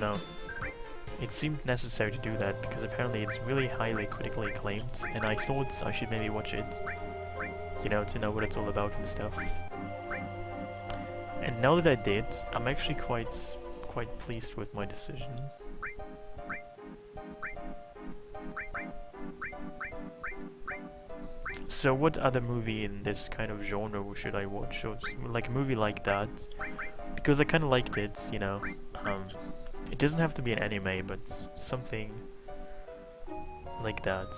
know. It seemed necessary to do that because apparently it's really highly critically acclaimed, and I thought I should maybe watch it, you know, to know what it's all about and stuff. And now that I did, I'm actually quite pleased with my decision. So what other movie in this kind of genre should I watch? Or like a movie like that? Because I kind of liked it, you know. It doesn't have to be an anime, but something like that.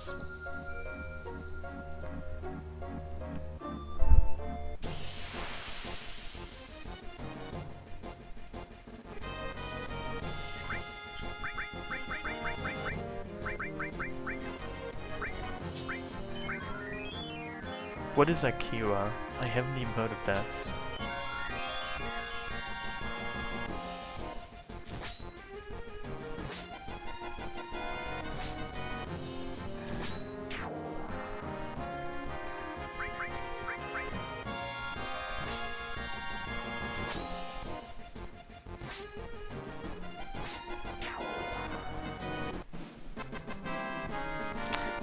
What is Akira? I haven't even heard of that.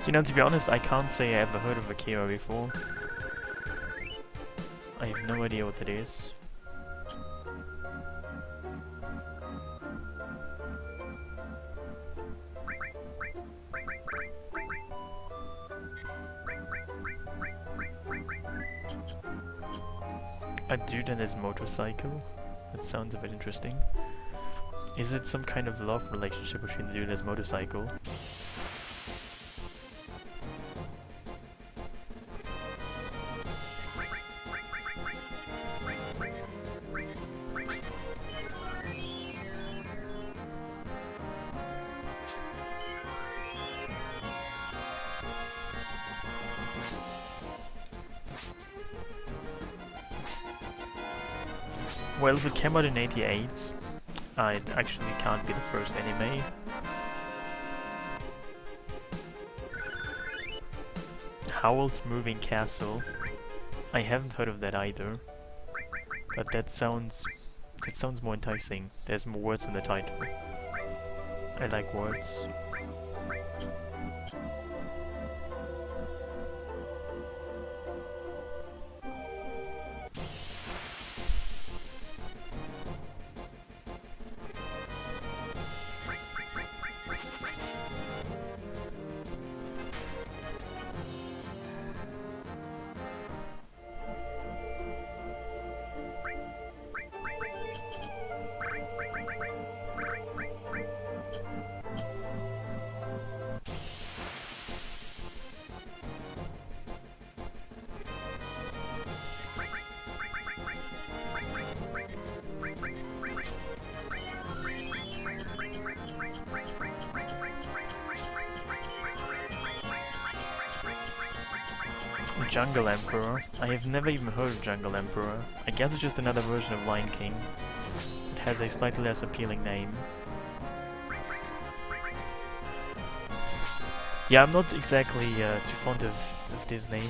You know, to be honest, I can't say I ever heard of Akira before. I have no idea what that is. A dude and his motorcycle? That sounds a bit interesting. Is it some kind of love relationship between the dude and his motorcycle? Well, if it came out in '88, it actually can't be the first anime. Howl's Moving Castle. I haven't heard of that either, but that sounds more enticing. There's more words in the title. I like words. Jungle Emperor. I have never even heard of Jungle Emperor. I guess it's just another version of Lion King. It has a slightly less appealing name. Yeah, I'm not exactly too fond of Disney.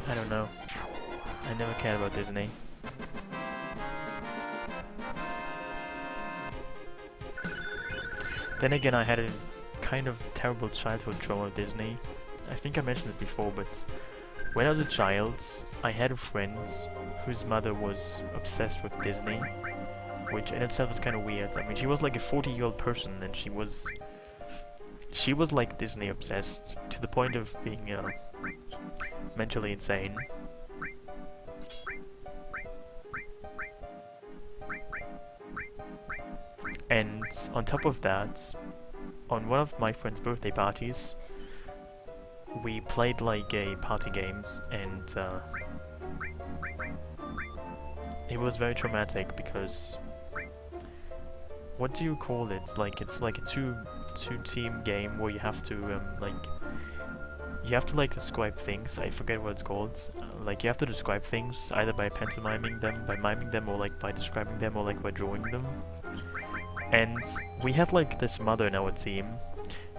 I don't know. I never cared about Disney. Then again, I had a kind of terrible childhood trauma of Disney. I think I mentioned this before, but when I was a child, I had a friend whose mother was obsessed with Disney, which in itself was kind of weird. I mean, she was like a 40-year-old person, and she was like Disney obsessed to the point of being mentally insane. And on top of that, on one of my friend's birthday parties, we played like a party game, and it was very traumatic because what do you call it? Like it's like a two-team game where you have to like describe things. I forget what it's called. Like you have to describe things either by pantomiming them, by miming them, or like by describing them, or like by drawing them. And we had like this mother in our team,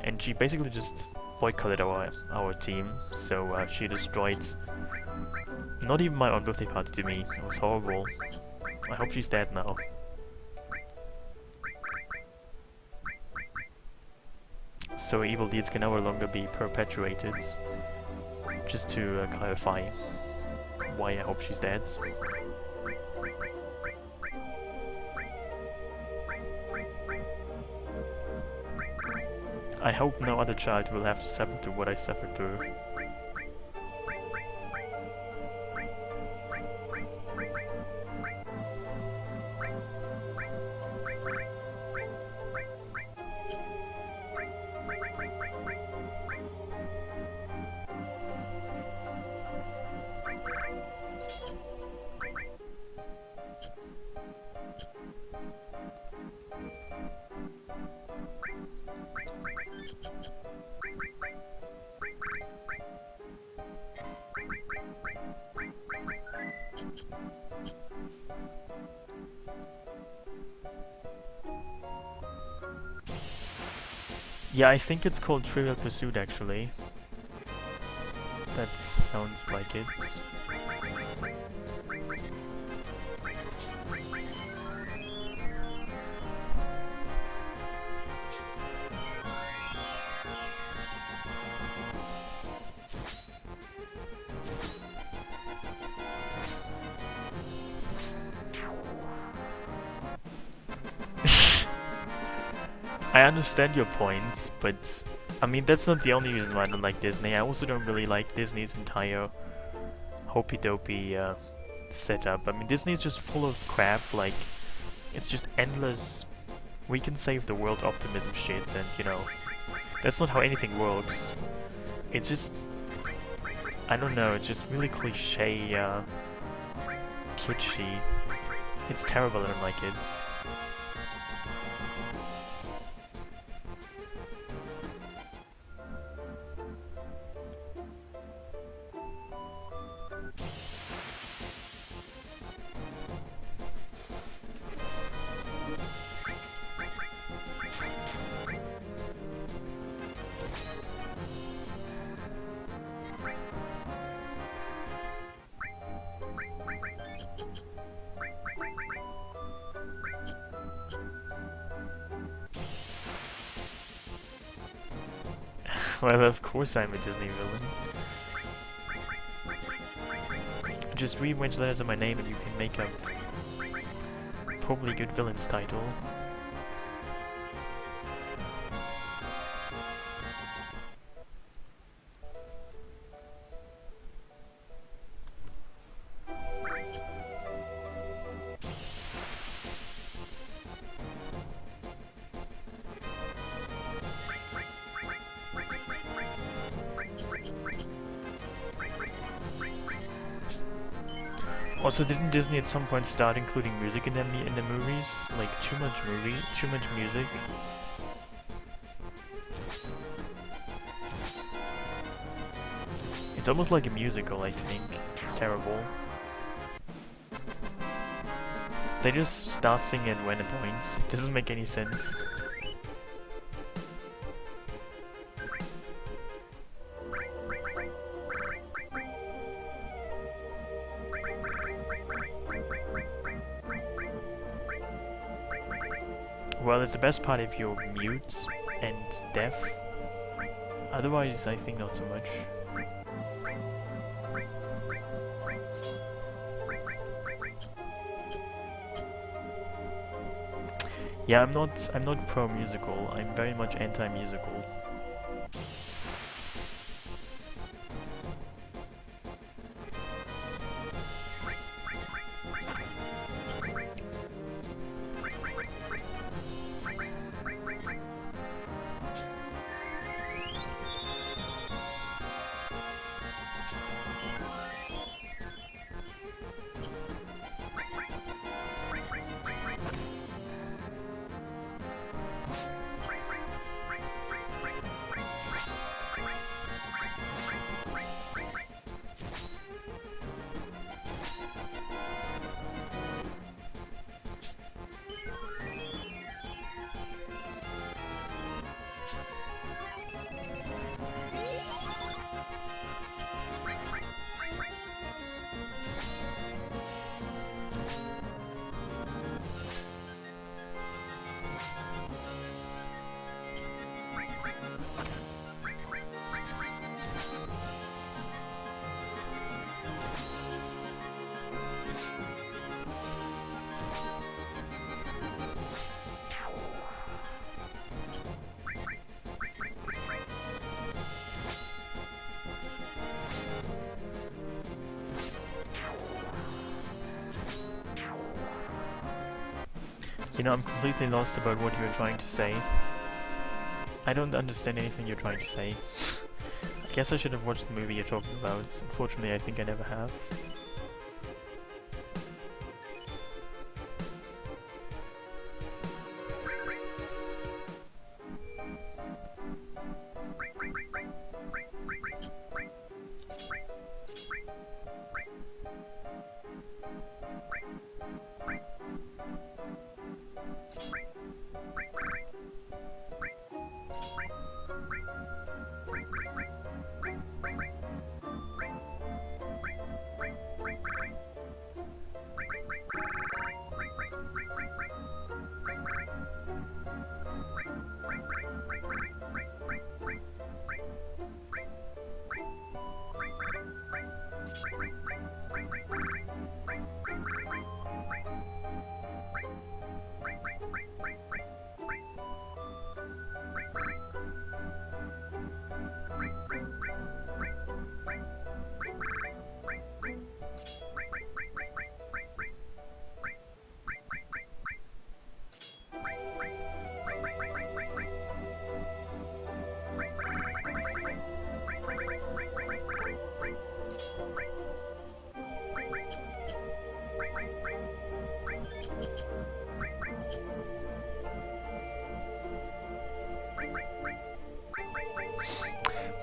and she basically just boycotted our team, so she destroyed not even my own birthday party to me. It was horrible. I hope she's dead now. so evil deeds can no longer be perpetuated. Just to clarify why I hope she's dead. I hope no other child will have to suffer through what I suffered through. Yeah, I think it's called Trivial Pursuit actually. That sounds like it. I understand your point, but I mean that's not the only reason why I don't like Disney. I also don't really like Disney's entire hopey-dopey setup. I mean Disney's just full of crap, like it's just endless we can save the world optimism shit, and you know, that's not how anything works. It's just, I don't know, it's just really cliche, kitschy. It's terrible, I don't like it. Well, of course I'm a Disney villain. Just read which letters are my name and you can make a probably good villain's title. Also, didn't Disney at some point start including music in the movies? Like too much music. It's almost like a musical, I think. It's terrible. They just start singing at random points. It doesn't make any sense. Well, it's the best part if you're mute and deaf. Otherwise, I think not so much. Yeah, I'm not pro musical. I'm very much anti-musical. You know, I'm completely lost about what you're trying to say. I don't understand anything you're trying to say. I guess I should have watched the movie you're talking about. Unfortunately, I think I never have.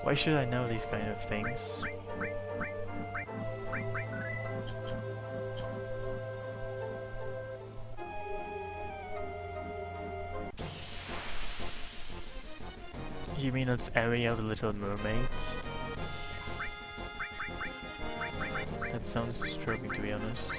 Why should I know these kind of things? You mean it's Ariel the Little Mermaid? That sounds disturbing, to be honest.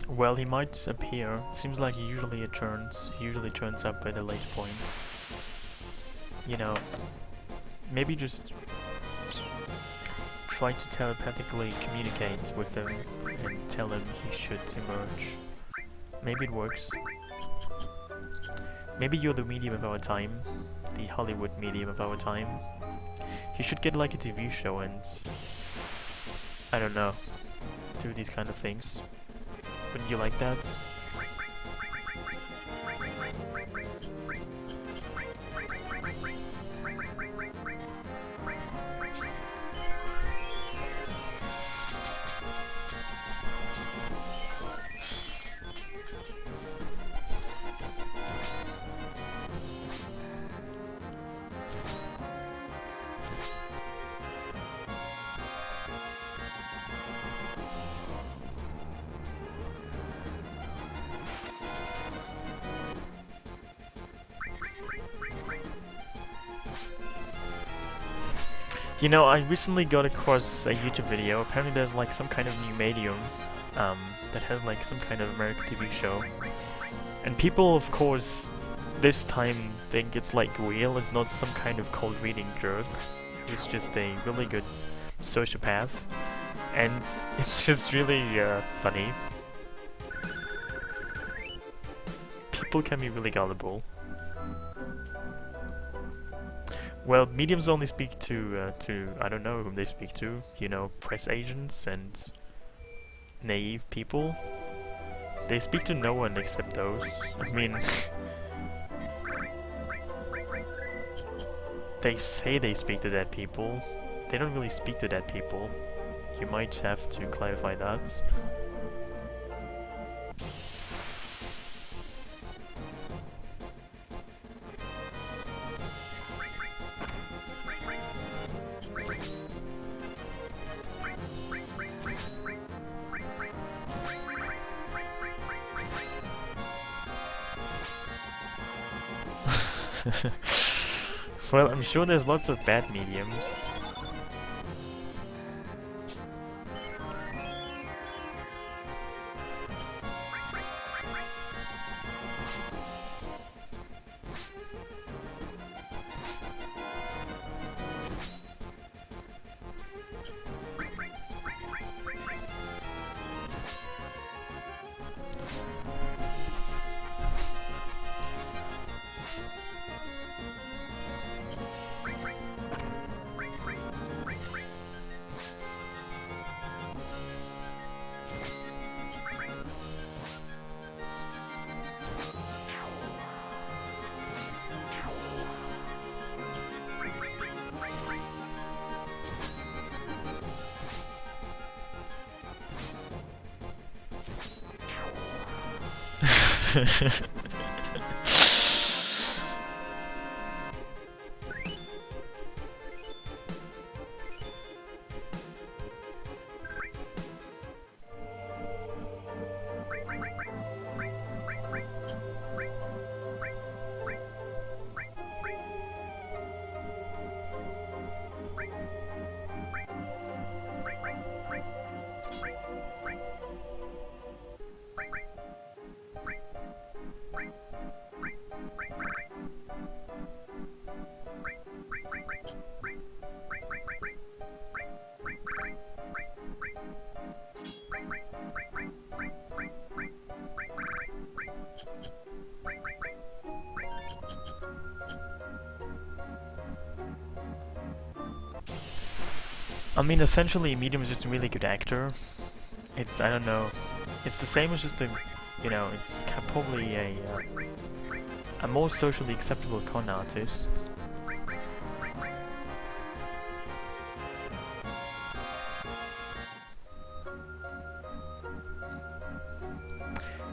Well, he might appear. It seems like he usually turns up at a late point. You know, maybe just try to telepathically communicate with him and tell him he should emerge. Maybe it works. Maybe you're the medium of our time, the Hollywood medium of our time. You should get like a TV show and, I don't know, do these kind of things. Wouldn't you like that? You know, I recently got across a YouTube video. Apparently there's like some kind of new medium that has like some kind of American TV show. And people, of course, this time think it's like real. It's not some kind of cold reading jerk who's just a really good sociopath. And it's just really funny. People can be really gullible. Well, mediums only speak to I don't know whom they speak to, you know, press agents and naive people. They speak to no one except those. I mean, they say they speak to dead people. They don't really speak to dead people. You might have to clarify that. Well, I'm sure there's lots of bad mediums. I mean, essentially, Medium is just a really good actor. It's, I don't know, it's the same as just a, you know, it's probably a more socially acceptable con artist.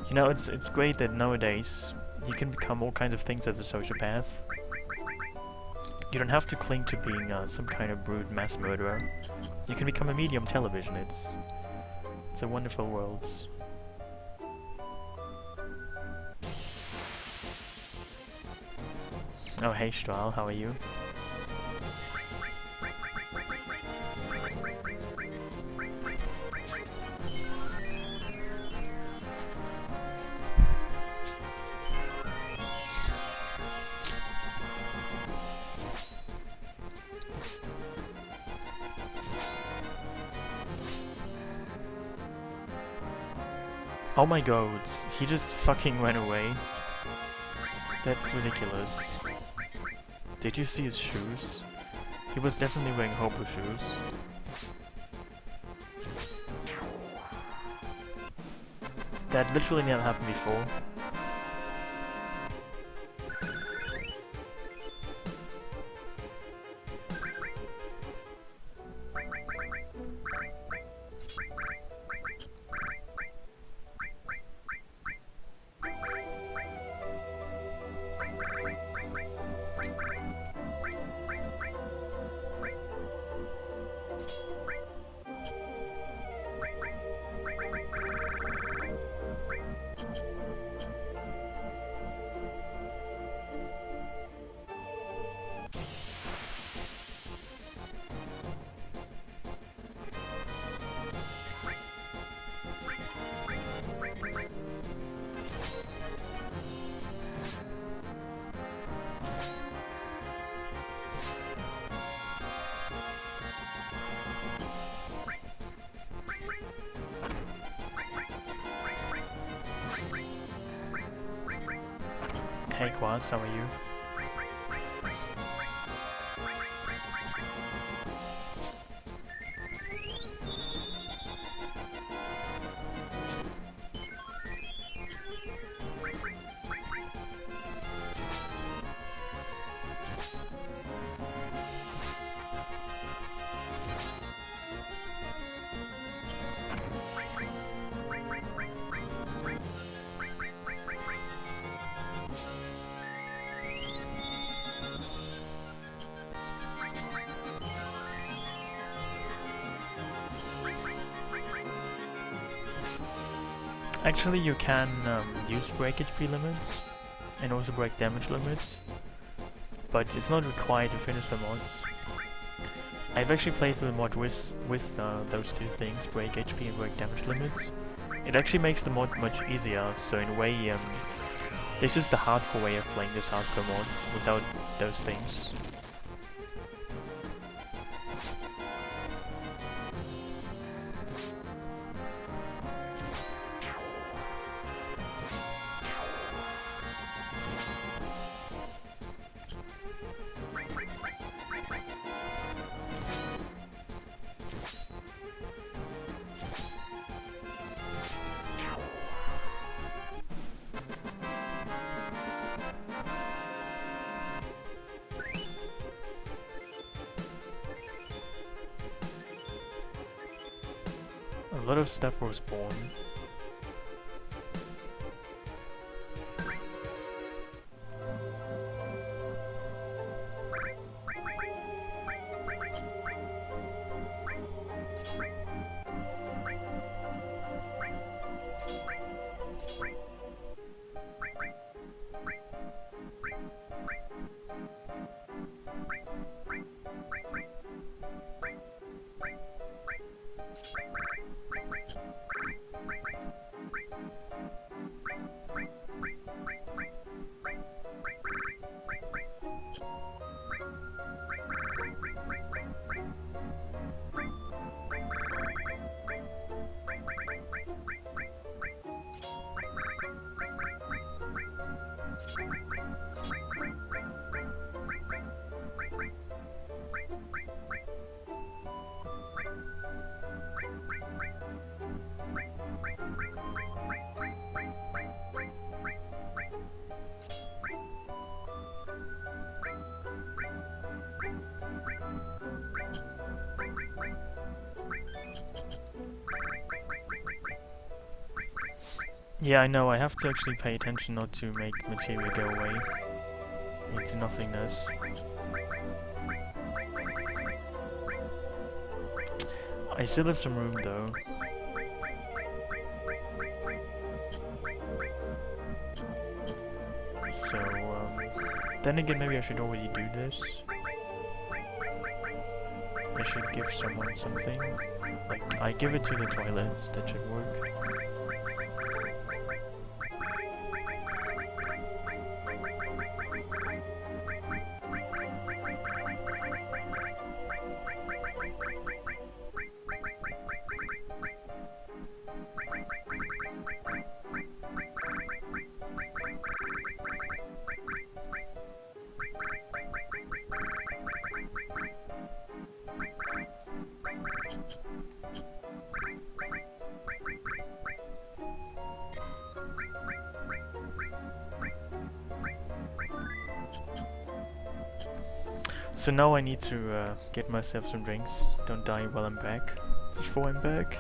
You know, it's great that nowadays you can become all kinds of things as a sociopath. You don't have to cling to being some kind of brute mass murderer. You can become a medium television. It's a wonderful world. Oh hey Strahl, how are you? Oh my god, he just fucking ran away. That's ridiculous. Did you see his shoes? He was definitely wearing hobo shoes. That literally never happened before. Hey Quaz, how are you? Actually, you can use break HP limits and also break damage limits, but it's not required to finish the mods. I've actually played through the mod with those two things, break HP and break damage limits. It actually makes the mod much easier, so in a way, this is the hardcore way of playing this hardcore mods without those things. A lot of stuff was born. Yeah, I know, I have to actually pay attention not to make materia go away into nothingness. I still have some room though. So, then again, maybe I should already do this. I should give someone something. Like, I give it to the toilets, that should work. So now I need to get myself some drinks. Don't die while I'm back. Before I'm back.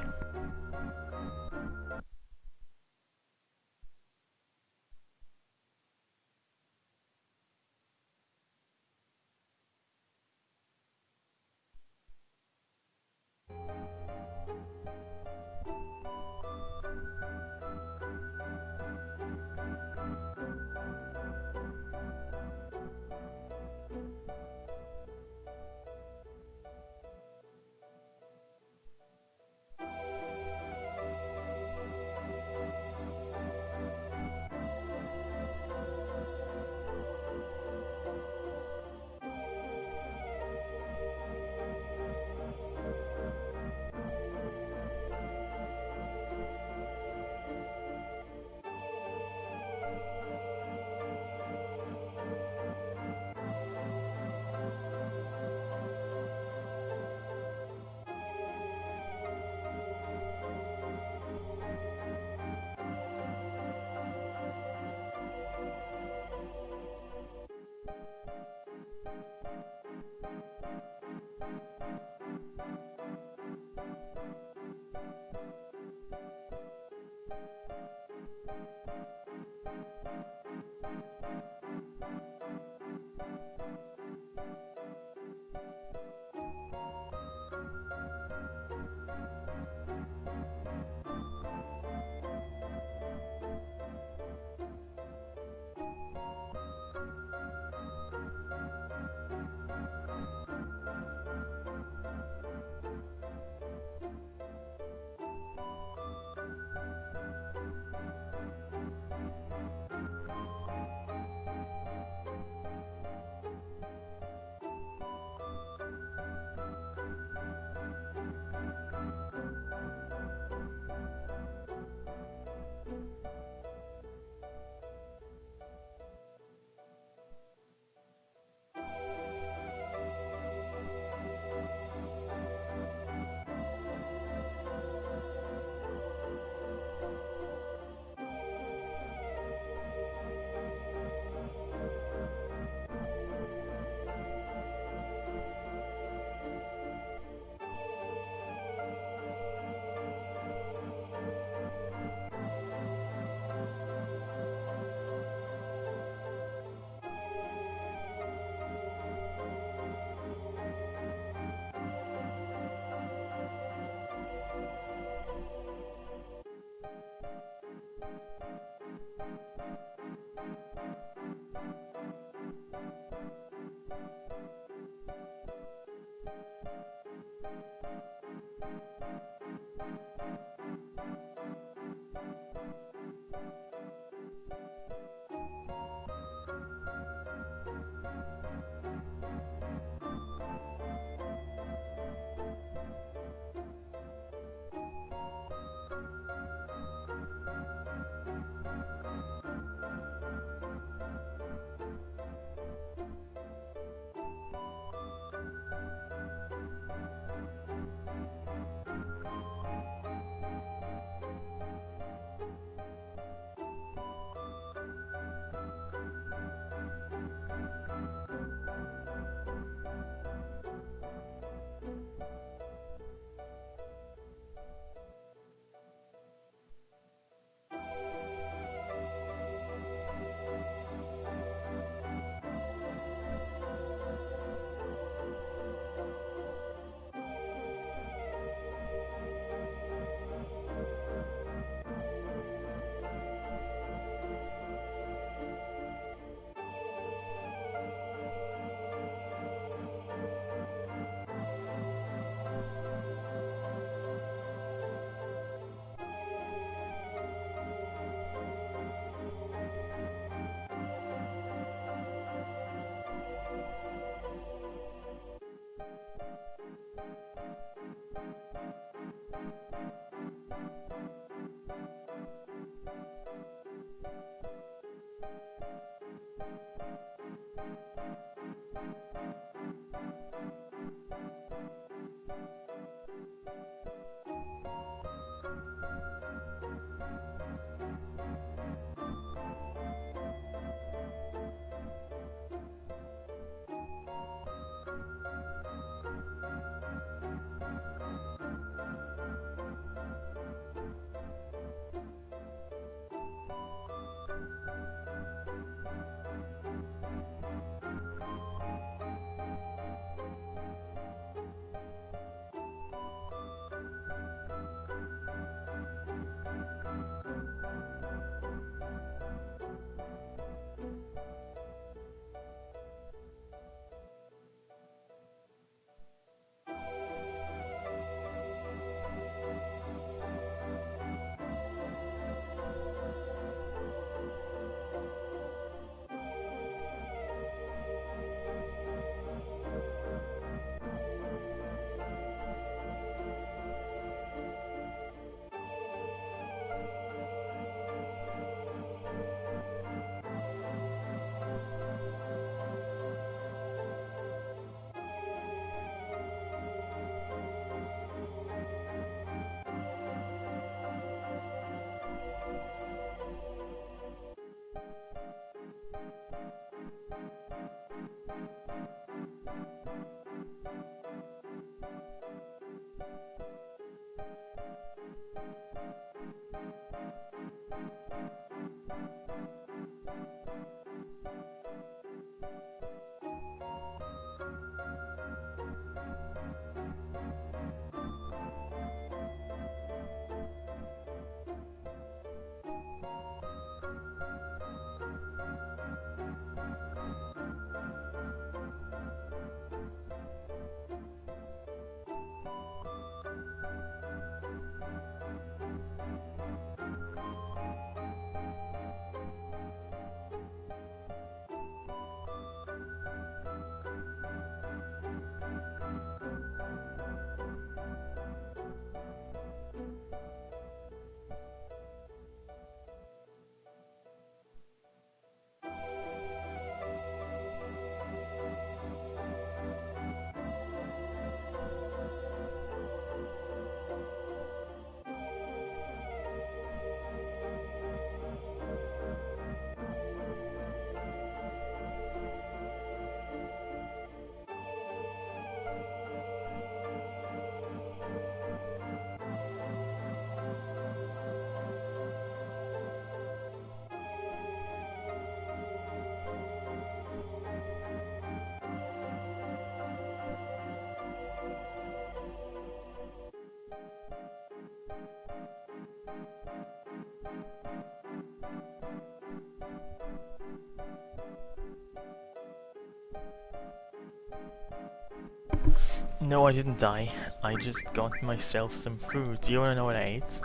No, I didn't die. I just got myself some food. Do you wanna know what I ate?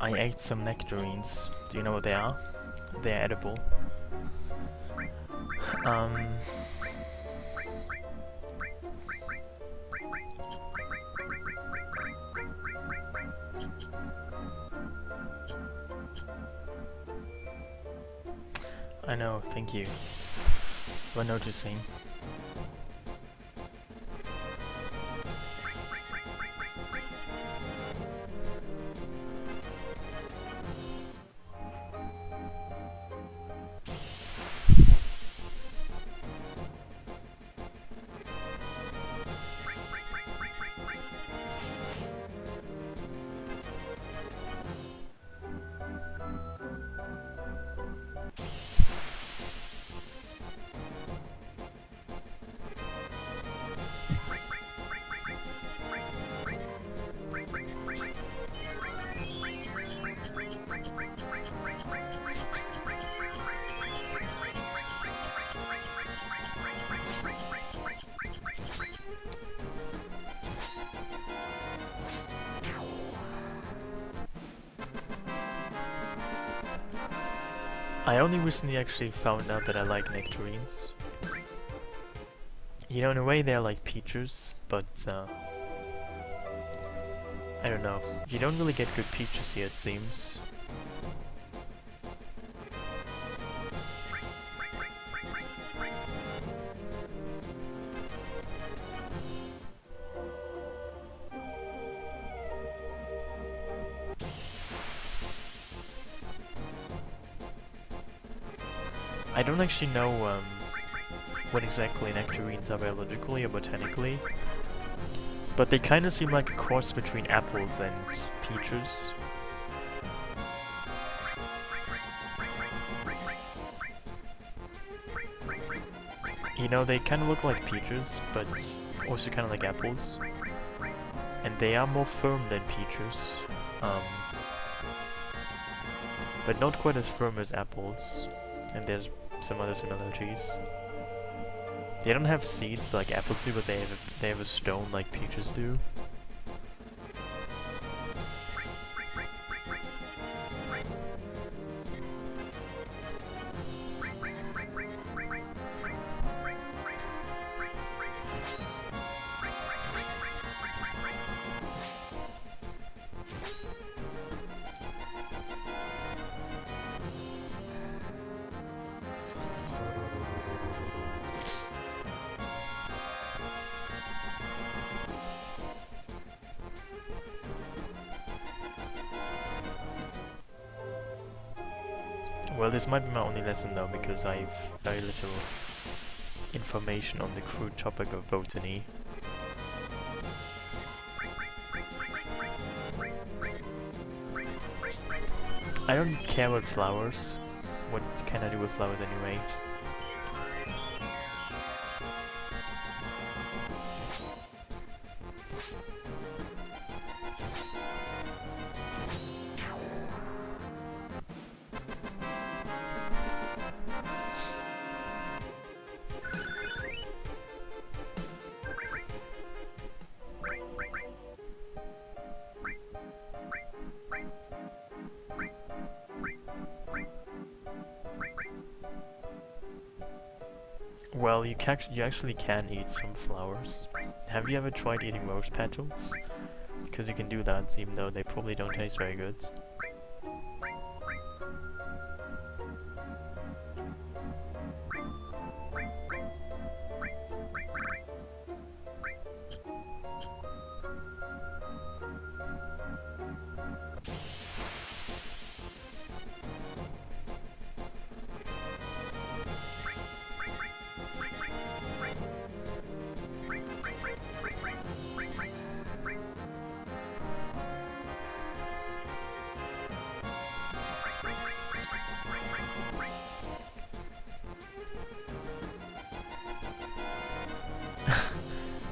I ate some nectarines. Do you know what they are? They're edible. I know, thank you for noticing. I only recently actually found out that I like nectarines. You know, in a way they're like peaches, but I don't know. You don't really get good peaches here, it seems. I don't actually know what exactly nectarines are biologically or botanically, but they kind of seem like a cross between apples and peaches. You know, they kind of look like peaches, but also kind of like apples. And they are more firm than peaches. But not quite as firm as apples. And there's some other similarities. They don't have seeds like apples do, but they have a stone like peaches do. Well, this might be my only lesson though, because I have very little information on the crude topic of botany. I don't care about flowers. What can I do with flowers anyway? Well, you actually can eat some flowers. Have you ever tried eating rose petals? Because you can do that, even though they probably don't taste very good.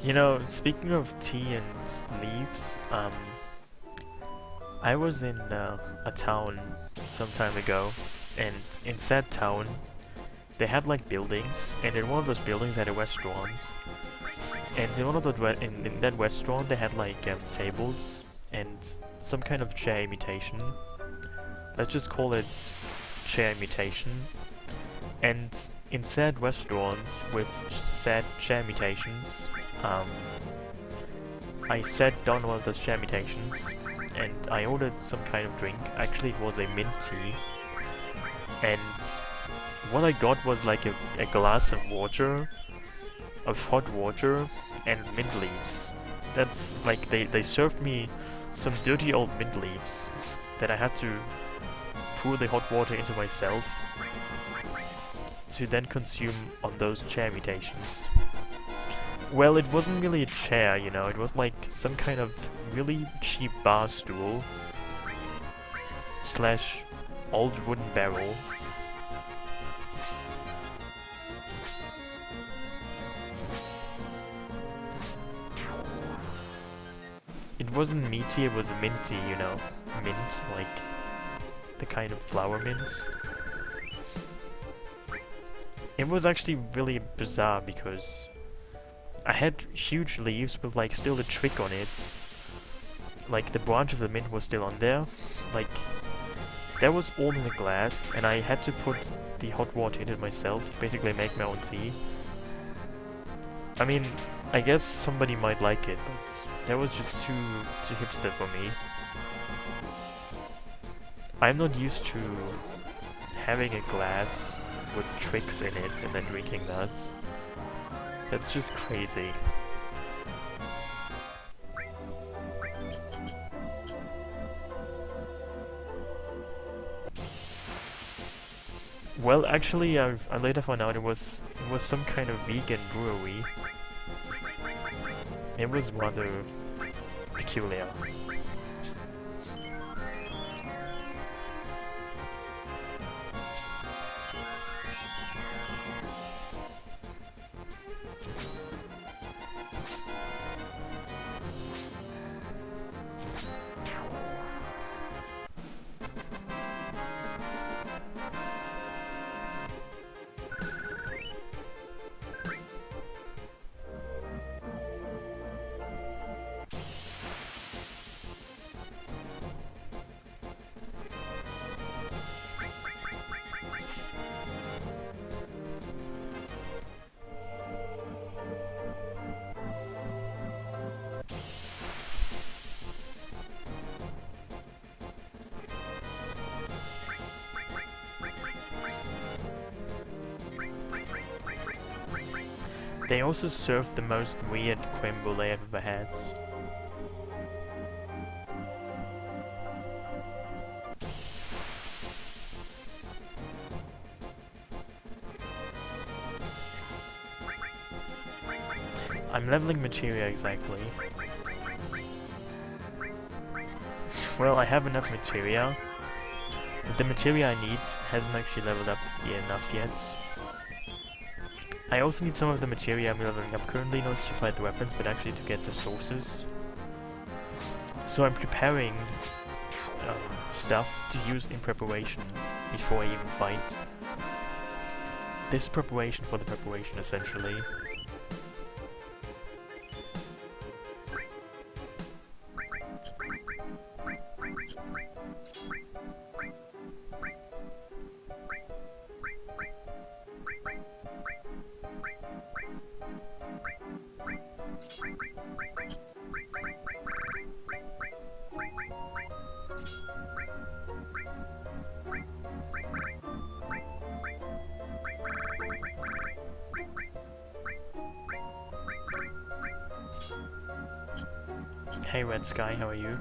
You know, speaking of tea and leaves, I was in a town some time ago, and in said town, they had like buildings, and in one of those buildings had a restaurant, and in one of the in that restaurant they had like tables and some kind of chair imitation. Let's just call it chair imitation. And in said restaurants with said chair imitations, I sat down one of those chair imitations and I ordered some kind of drink. Actually, it was a mint tea. And what I got was like a glass of water, of hot water, and mint leaves. That's like, they served me some dirty old mint leaves that I had to pour the hot water into myself to then consume on those chair imitations. Well, it wasn't really a chair, you know, it was like some kind of really cheap bar stool slash old wooden barrel. It wasn't meaty, it was minty, you know, mint, like the kind of flower mint. It was actually really bizarre because I had huge leaves with like still a twig on it. Like the branch of the mint was still on there. Like that was all in the glass, and I had to put the hot water in it myself to basically make my own tea. I mean, I guess somebody might like it, but that was just too hipster for me. I'm not used to having a glass with tricks in it and then drinking that. That's just crazy. Well, actually, I later found out it was some kind of vegan brewery. It was rather peculiar. They also served the most weird creme brulee I've ever had. I'm leveling materia exactly. Well, I have enough materia, but the materia I need hasn't actually leveled up enough yet. I also need some of the materia I'm leveling up currently, not to fight the weapons, but actually to get the sources. So I'm preparing stuff to use in preparation before I even fight. This is preparation for the preparation, essentially. Hey Red Sky, how are you?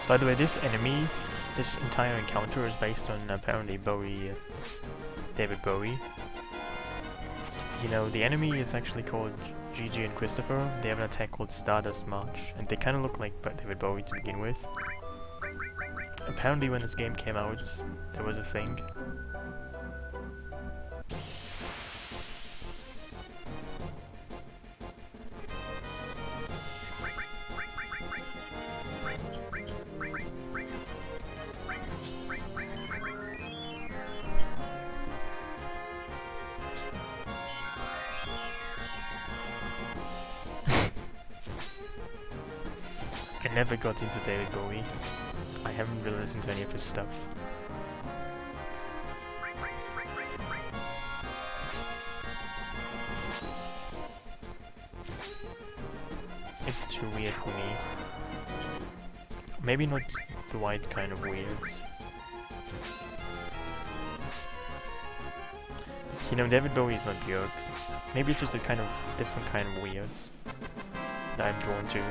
By the way, this entire encounter is based on apparently David Bowie. You know, the enemy is actually called Gigi and Christopher. They have an attack called Stardust March, and they kind of look like David Bowie to begin with. Apparently when this game came out, there was a thing. I never got into David Bowie. I haven't really listened to any of his stuff. It's too weird for me. Maybe not the white kind of weirds. You know, David Bowie is not Björk. Maybe it's just a kind of different kind of weirds that I'm drawn to.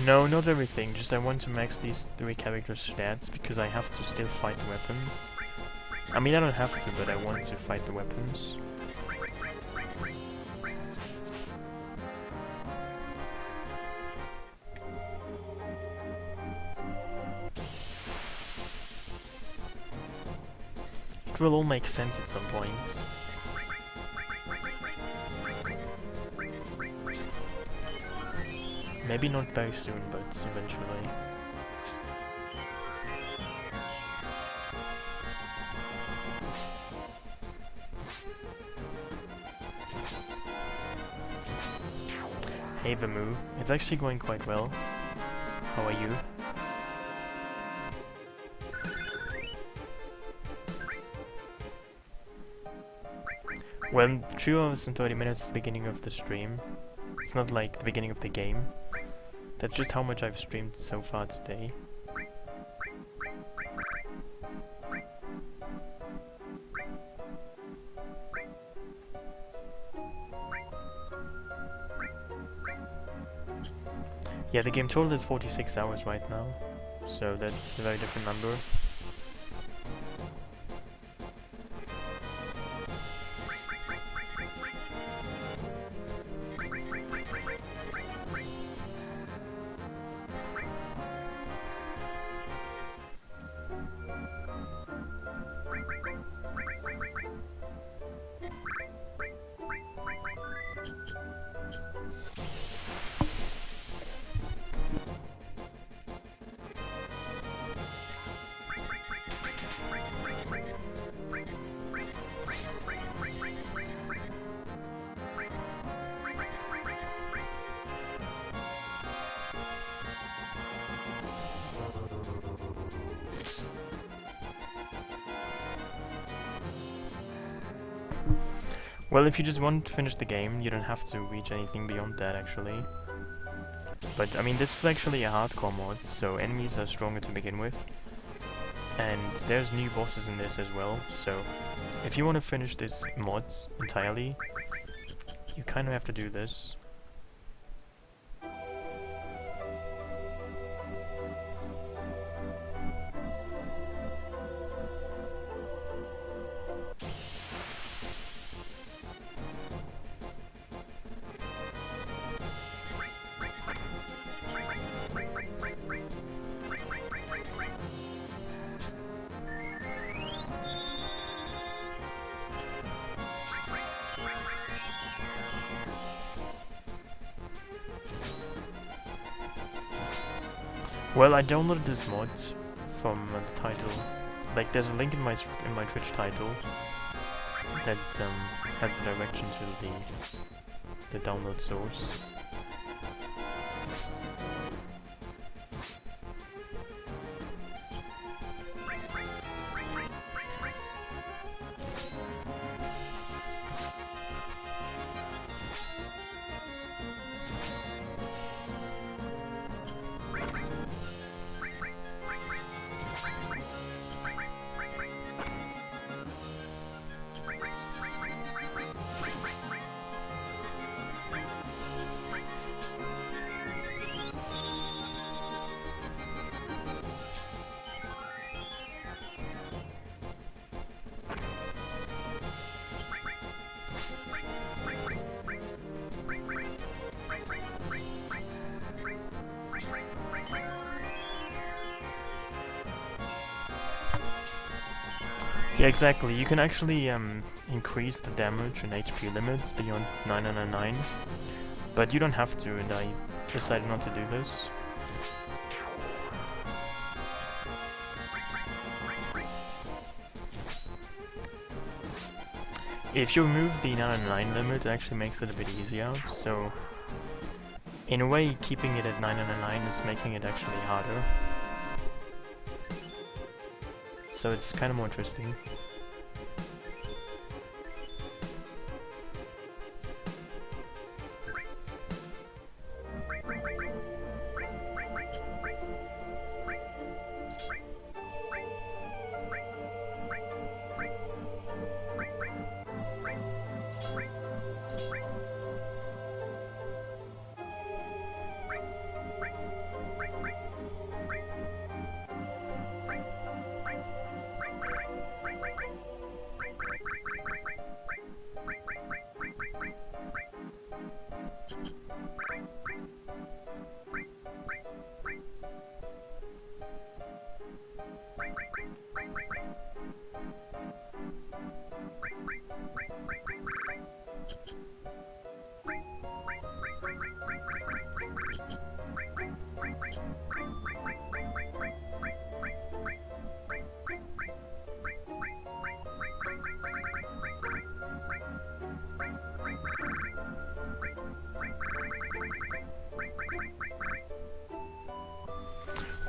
No, not everything, just I want to max these 3 characters' stats because I have to still fight the weapons. I mean, I don't have to, but I want to fight the weapons. It will all make sense at some point. Maybe not very soon, but eventually. Hey Vamu, it's actually going quite well. How are you? Well, 2 hours and 30 minutes is the beginning of the stream. It's not like the beginning of the game. That's just how much I've streamed so far today. Yeah, the game total is 46 hours right now, so that's a very different number. Well, if you just want to finish the game, you don't have to reach anything beyond that, actually. But, I mean, this is actually a hardcore mod, so enemies are stronger to begin with. And there's new bosses in this as well, so if you want to finish this mod entirely, you kind of have to do this. Well, I downloaded this mod from the title. Like, there's a link in my Twitch title that has the direction to the download source. Yeah, exactly. You can actually increase the damage and HP limits beyond 999, but you don't have to, and I decided not to do this. If you remove the 999 limit, it actually makes it a bit easier, so in a way, keeping it at 999 is making it actually harder. So it's kind of more interesting.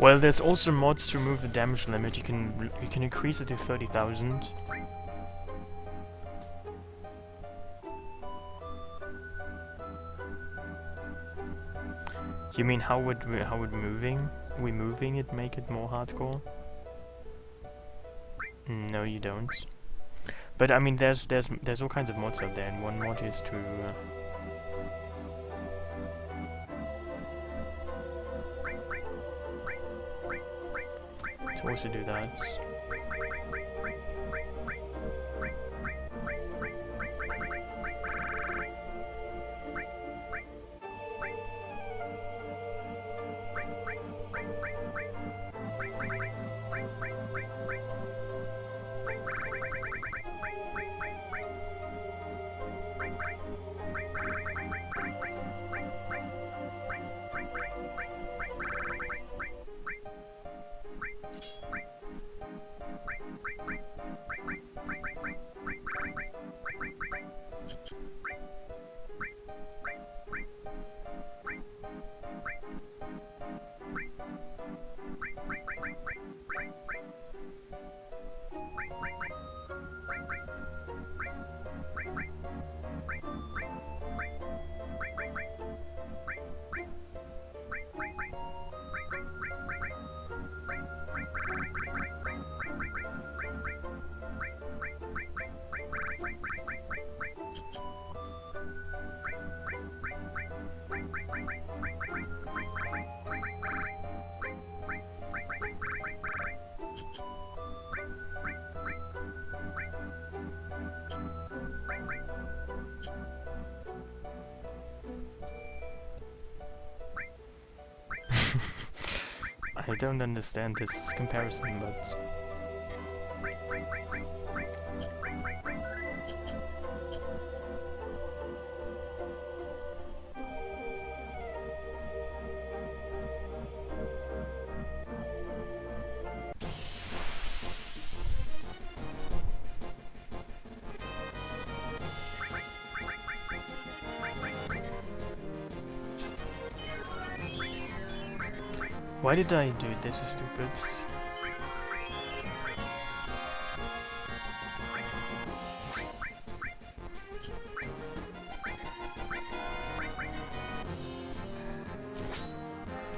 Well, there's also mods to remove the damage limit. You can increase it to 30,000. You mean how would moving it make it more hardcore? No, you don't. But I mean, there's all kinds of mods out there, and one mod is to also do that. I don't understand this comparison, but... Why did I do it? This is stupid.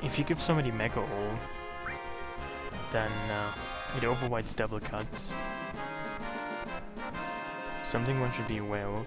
If you give somebody Mega Ore, then it overrides double cuts. Something one should be aware of.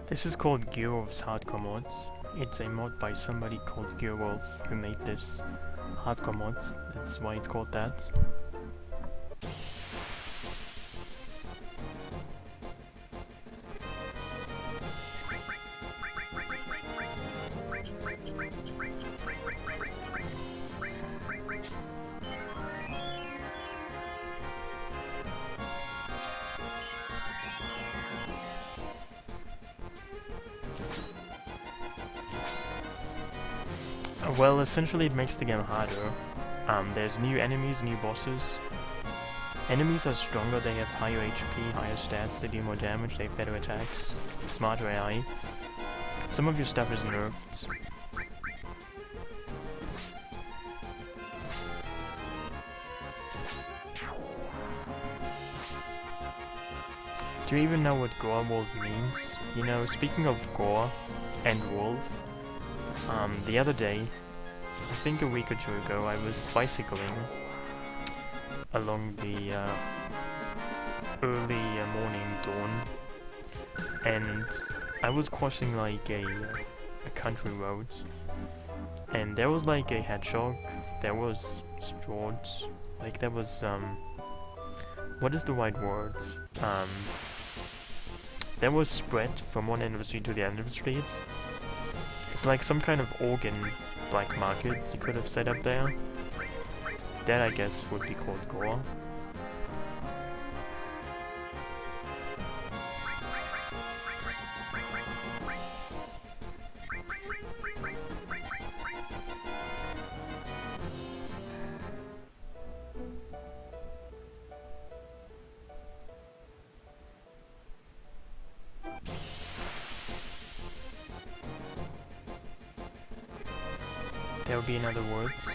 This is called Gjoerulv's Hardcore Mods. It's a mod by somebody called Gjoerulv who made this hardcore mods. That's why it's called that. Well, essentially it makes the game harder. There's new enemies, new bosses. Enemies are stronger, they have higher HP, higher stats, they do more damage, they have better attacks, smarter AI. Some of your stuff is nerfed. Do you even know what Gjoerulv means? You know, speaking of gore and wolf, the other day, I think a week or two ago, I was bicycling along the early morning dawn, and I was crossing like a country road, and there was like a hedgehog, there was George, like there was what is the right word? There was spread from one end of the street to the end of the street. It's like some kind of organ black market you could have set up there. That I guess would be called gore. There will be in other words.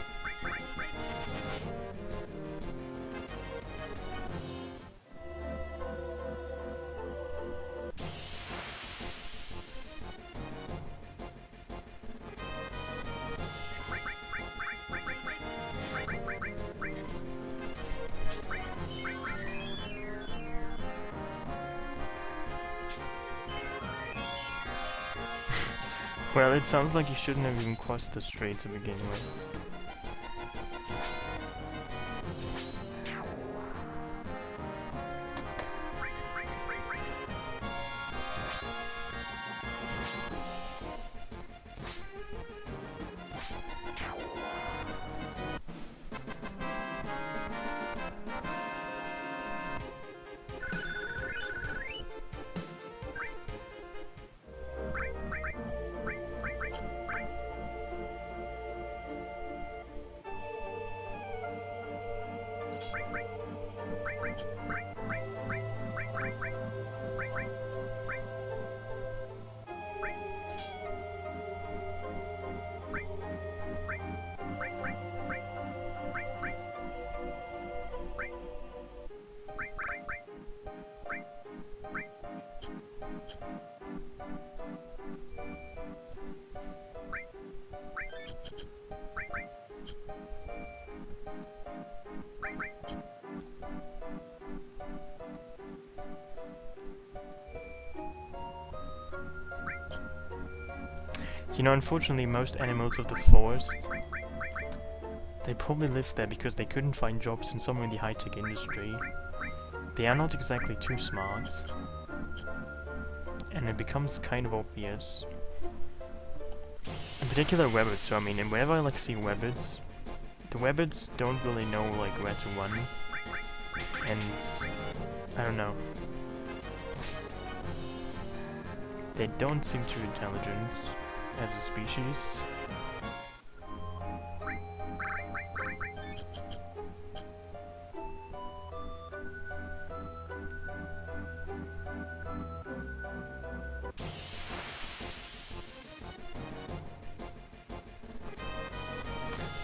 Well, it sounds like you shouldn't have even crossed the street to begin with. You know, unfortunately, most animals of the forest, they probably live there because they couldn't find jobs in somewhere in the high-tech industry. They are not exactly too smart, and it becomes kind of obvious. In particular, rabbits. So I mean, whenever I like see rabbits, the rabbits don't really know like where to run, and I don't know. They don't seem too intelligent as a species.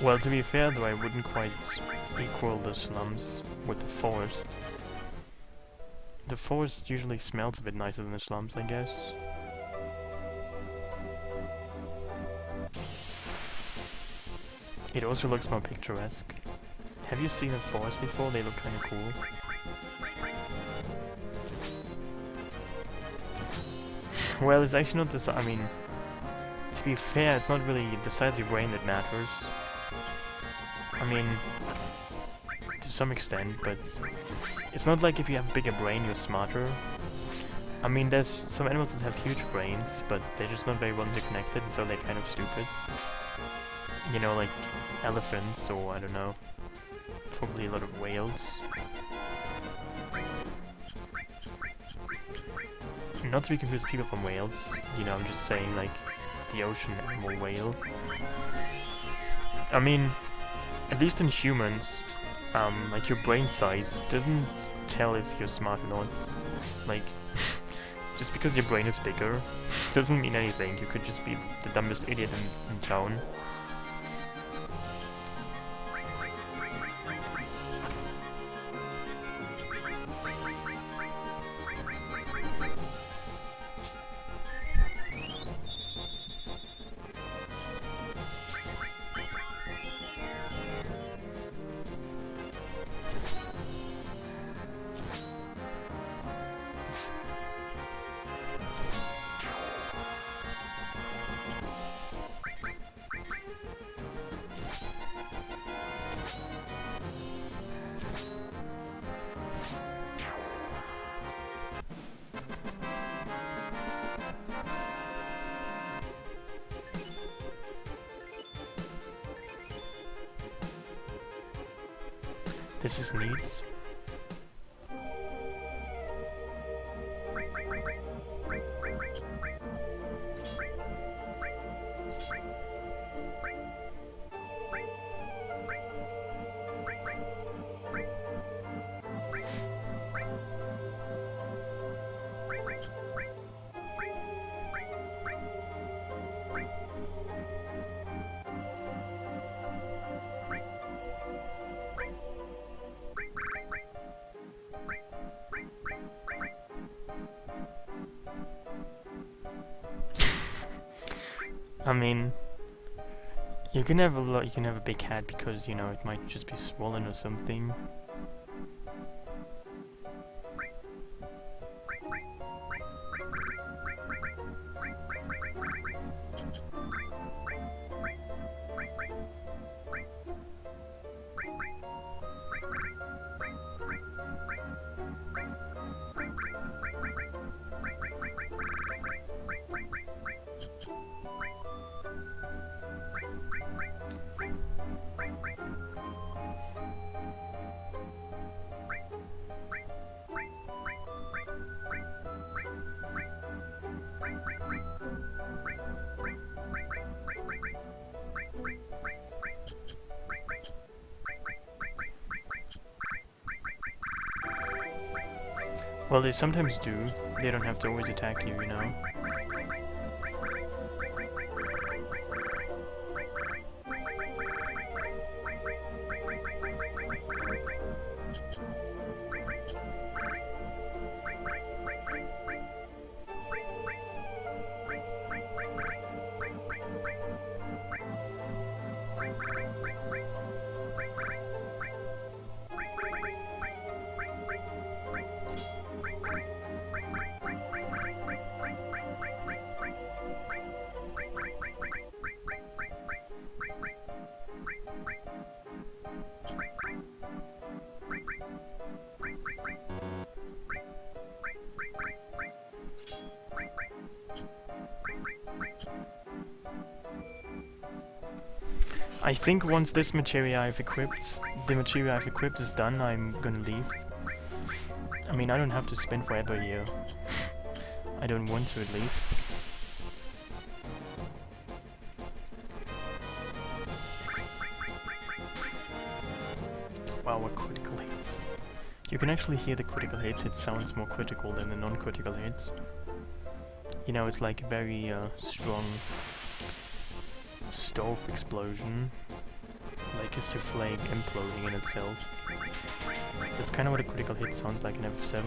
Well, to be fair though, I wouldn't quite equal the slums with the forest. The forest usually smells a bit nicer than the slums, I guess. It also looks more picturesque. Have you seen a forest before? They look kinda cool. Well, it's actually not the size. I mean, to be fair, it's not really the size of your brain that matters. I mean, to some extent, but it's not like if you have a bigger brain, you're smarter. I mean, there's some animals that have huge brains, but they're just not very well interconnected, so they're kind of stupid. You know, like elephants, or I don't know, probably a lot of whales. Not to be confused with people from Wales, you know, I'm just saying like the ocean animal whale. I mean, at least in humans, like your brain size doesn't tell if you're smart or not. Like, just because your brain is bigger doesn't mean anything. You could just be the dumbest idiot in town. This is neat. I mean, you can have a big head because, you know, it might just be swollen or something. Well, they sometimes do. They don't have to always attack you, you know? I think once this materia I've equipped, the materia I've equipped is done, I'm gonna leave. I mean, I don't have to spend forever here. I don't want to, at least. Wow, a critical hit. You can actually hear the critical hit, it sounds more critical than the non-critical hits. You know, it's like a very strong stove explosion, like a souffle imploding in itself. That's kind of what a critical hit sounds like in FF7.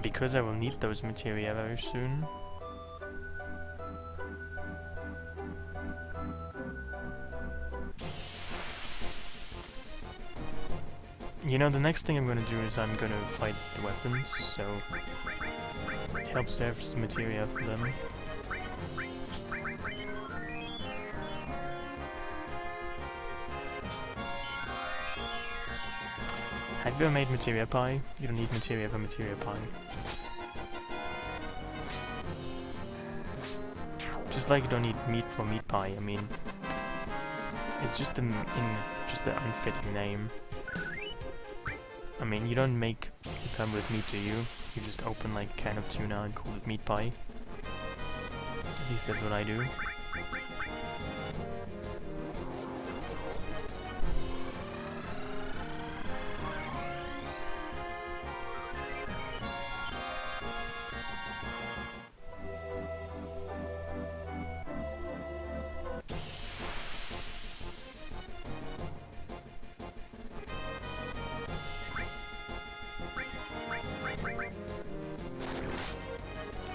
Because I will need those materia very soon. You know, the next thing I'm gonna do is I'm gonna fight the weapons, so it helps to have some materia for them. Have you ever made materia pie? You don't need materia for materia pie. Just like you don't need meat for meat pie. I mean, it's just just the unfitting name. I mean, you don't make a pan with meat, do you? You just open like a can of tuna and call it meat pie. At least that's what I do.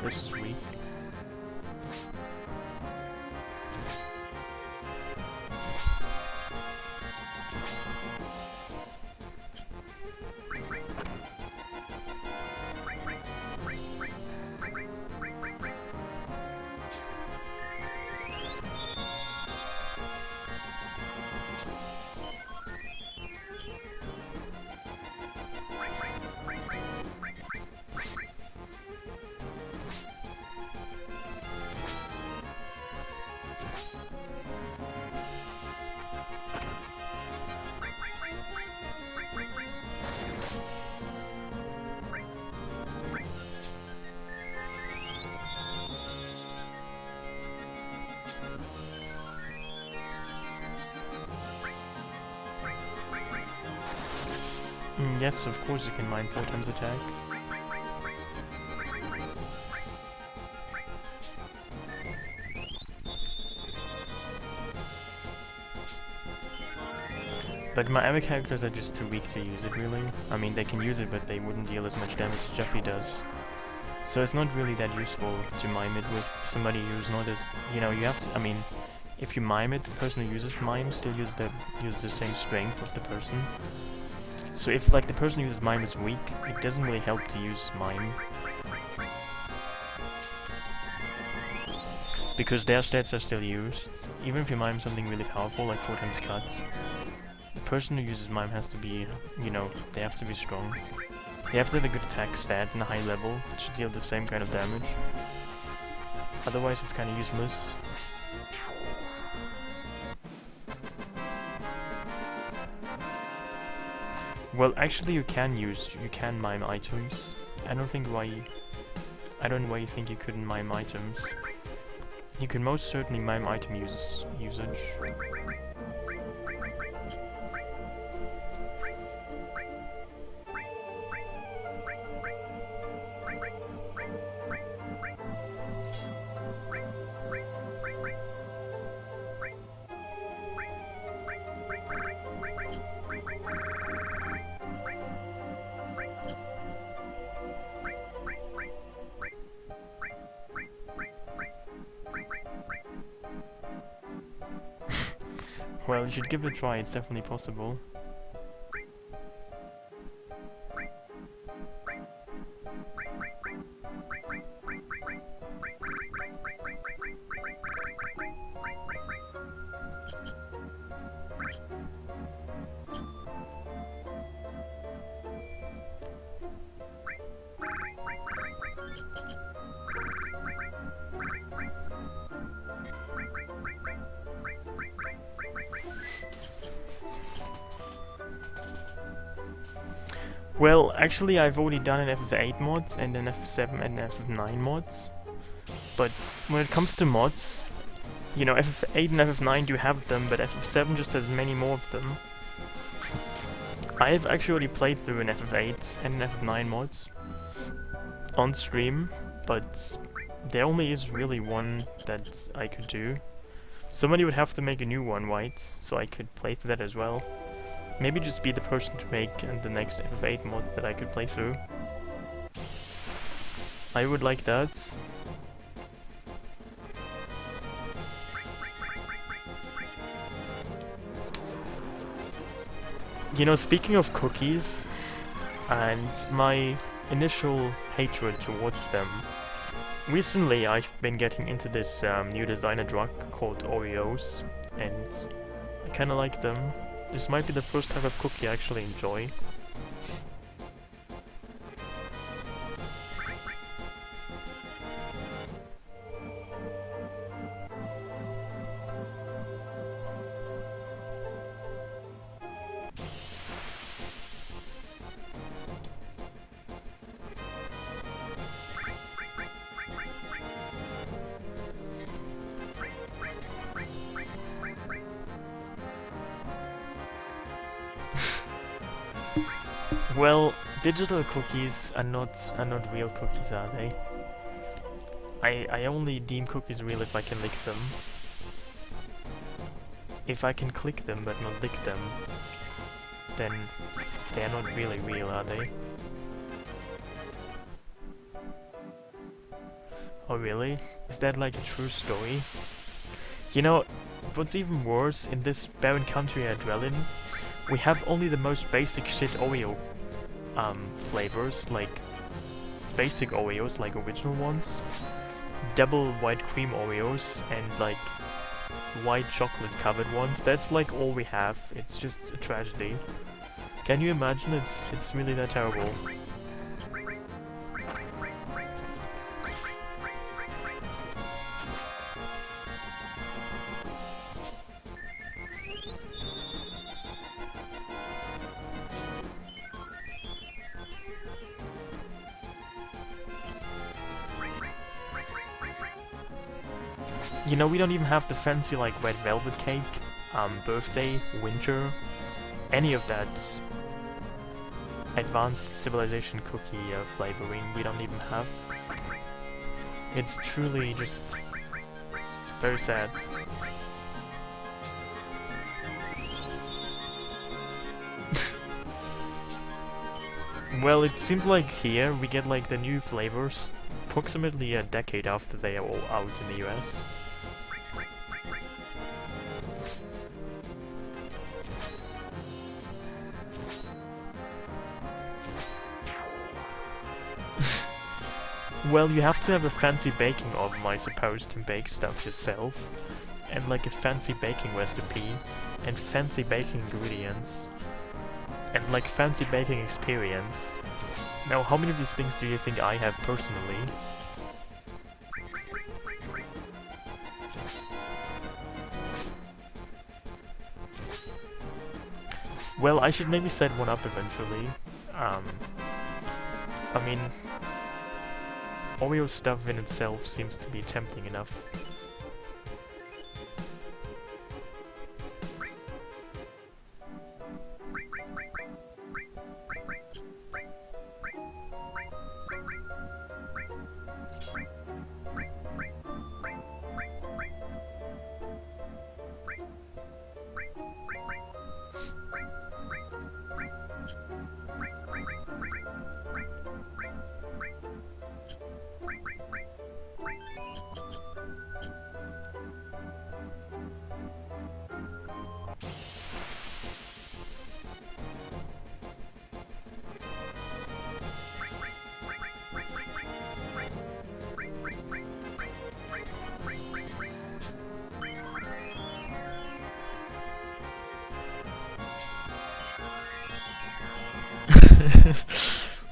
This is weak. Yes, of course you can mine 4 times attack. But my other characters are just too weak to use it, really. I mean, they can use it, but they wouldn't deal as much damage as Jeffrey does. So it's not really that useful to mime it with somebody who's not as... You know, you have to... I mean, if you mime it, the person who uses mime still uses the same strength of the person. So if, like, the person who uses mime is weak, it doesn't really help to use mime. Because their stats are still used. Even if you mime something really powerful, like 4 times cuts, the person who uses mime has to be, you know, they have to be strong. They have to have a good attack stat and a high level to deal the same kind of damage. Otherwise it's kind of useless. Well, actually you can mime items. I don't know why you think you couldn't mime items. You can most certainly mime item usage. Well, you should give it a try, it's definitely possible. Well, actually I've already done an FF8 mods and an FF7 and an FF9 mods. But when it comes to mods, you know, FF8 and FF9 do have them, but FF7 just has many more of them. I've actually played through an FF8 and an FF9 mods on stream, but there only is really one that I could do. Somebody would have to make a new one, right? So I could play through that as well. Maybe just be the person to make the next FF8 mod that I could play through. I would like that. You know, speaking of cookies, and my initial hatred towards them, recently I've been getting into this new designer drug called Oreos, and I kinda like them. This might be the first type of cookie I actually enjoy. Well, digital cookies are not real cookies, are they? I only deem cookies real if I can lick them. If I can click them but not lick them, then they're not really real, are they? Oh really? Is that like a true story? You know, what's even worse, in this barren country I dwell in, we have only the most basic shit Oreo flavors, like basic Oreos, like original ones, double white cream Oreos, and like white chocolate covered ones. That's like all we have. It's just a tragedy. Can you imagine? It's really that terrible. You know, we don't even have the fancy like red velvet cake, birthday, winter, any of that advanced civilization cookie flavoring we don't even have. It's truly just very sad. Well, it seems like here we get like the new flavors approximately a decade after they are all out in the US. Well, you have to have a fancy baking oven, I suppose, to bake stuff yourself. And like a fancy baking recipe, and fancy baking ingredients, and like fancy baking experience. Now, how many of these things do you think I have personally? Well, I should maybe set one up eventually. I mean, Oreo stuff in itself seems to be tempting enough.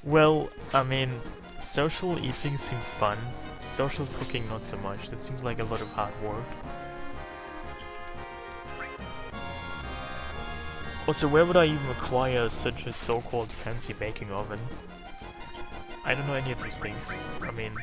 Well, I mean, social eating seems fun, social cooking not so much. That seems like a lot of hard work. Also, where would I even acquire such a so-called fancy baking oven? I don't know any of these things. I mean...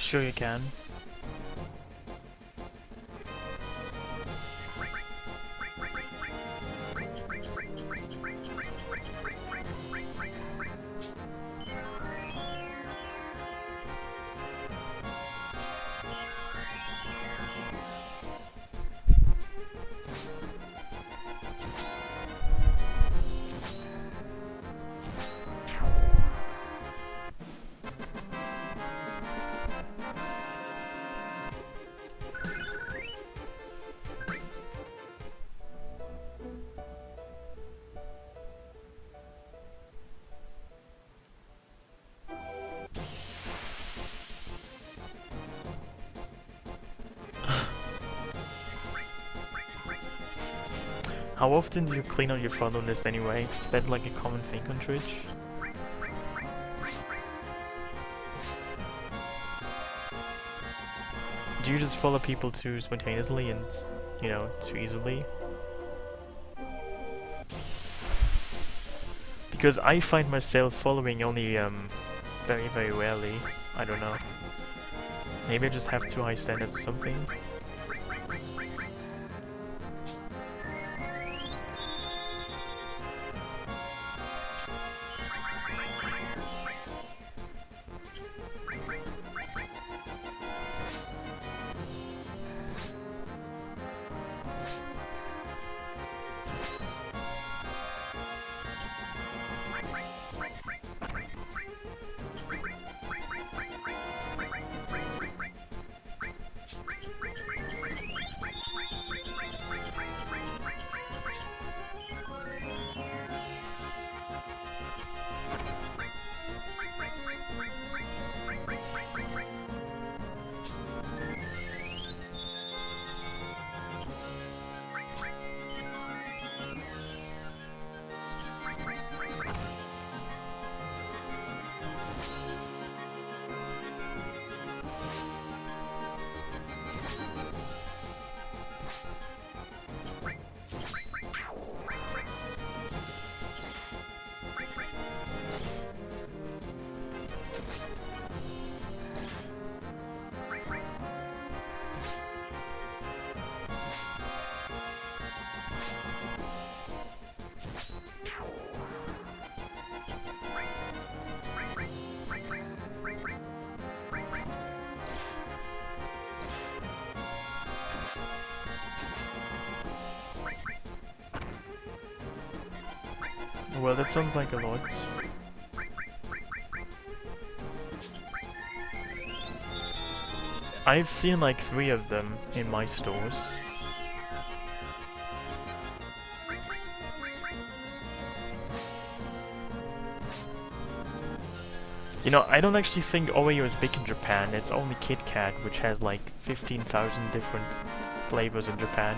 Sure you can. How often do you clean out your follow list anyway? Is that like a common thing on Twitch? Do you just follow people too spontaneously and, you know, too easily? Because I find myself following only very, very rarely. I don't know. Maybe I just have too high standards or something. Well, that sounds like a lot. I've seen like 3 of them in my stores. You know, I don't actually think Oreo is big in Japan. It's only Kit Kat, which has like 15,000 different flavors in Japan.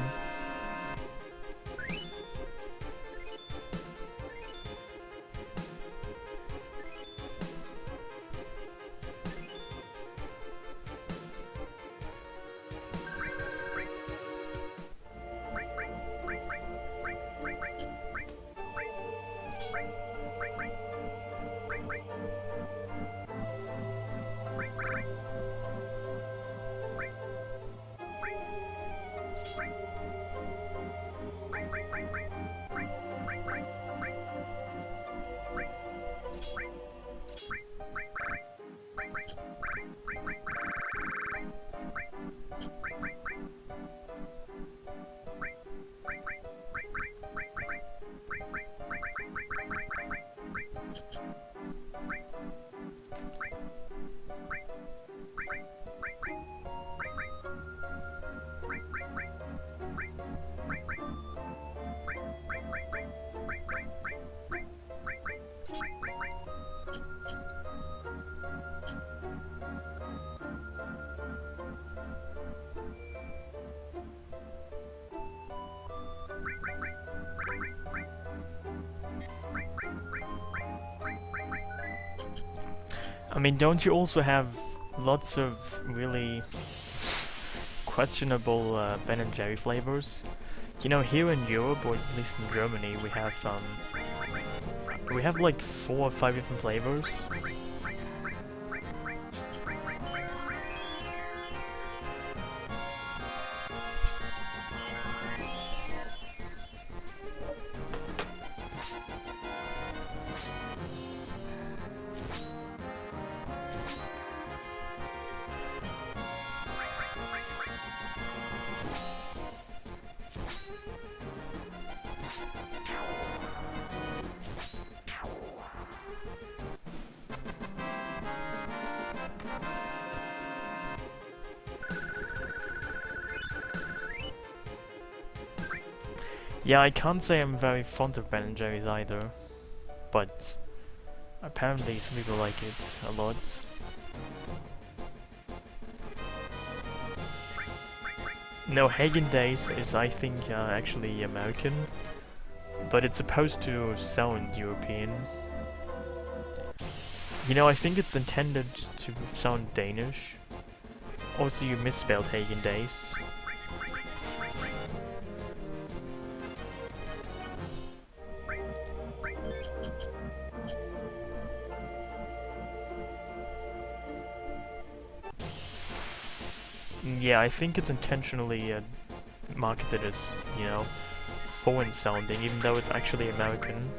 I mean, don't you also have lots of really questionable Ben and Jerry flavors? You know, here in Europe, or at least in Germany, we have like 4 or 5 different flavors. Yeah, I can't say I'm very fond of Ben& Jerry's either, but apparently some people like it a lot. No, Häagen-Dazs is, I think, actually American, but it's supposed to sound European. You know, I think it's intended to sound Danish. Also, you misspelled Häagen-Dazs. Yeah, I think it's intentionally marketed as, you know, foreign sounding, even though it's actually American.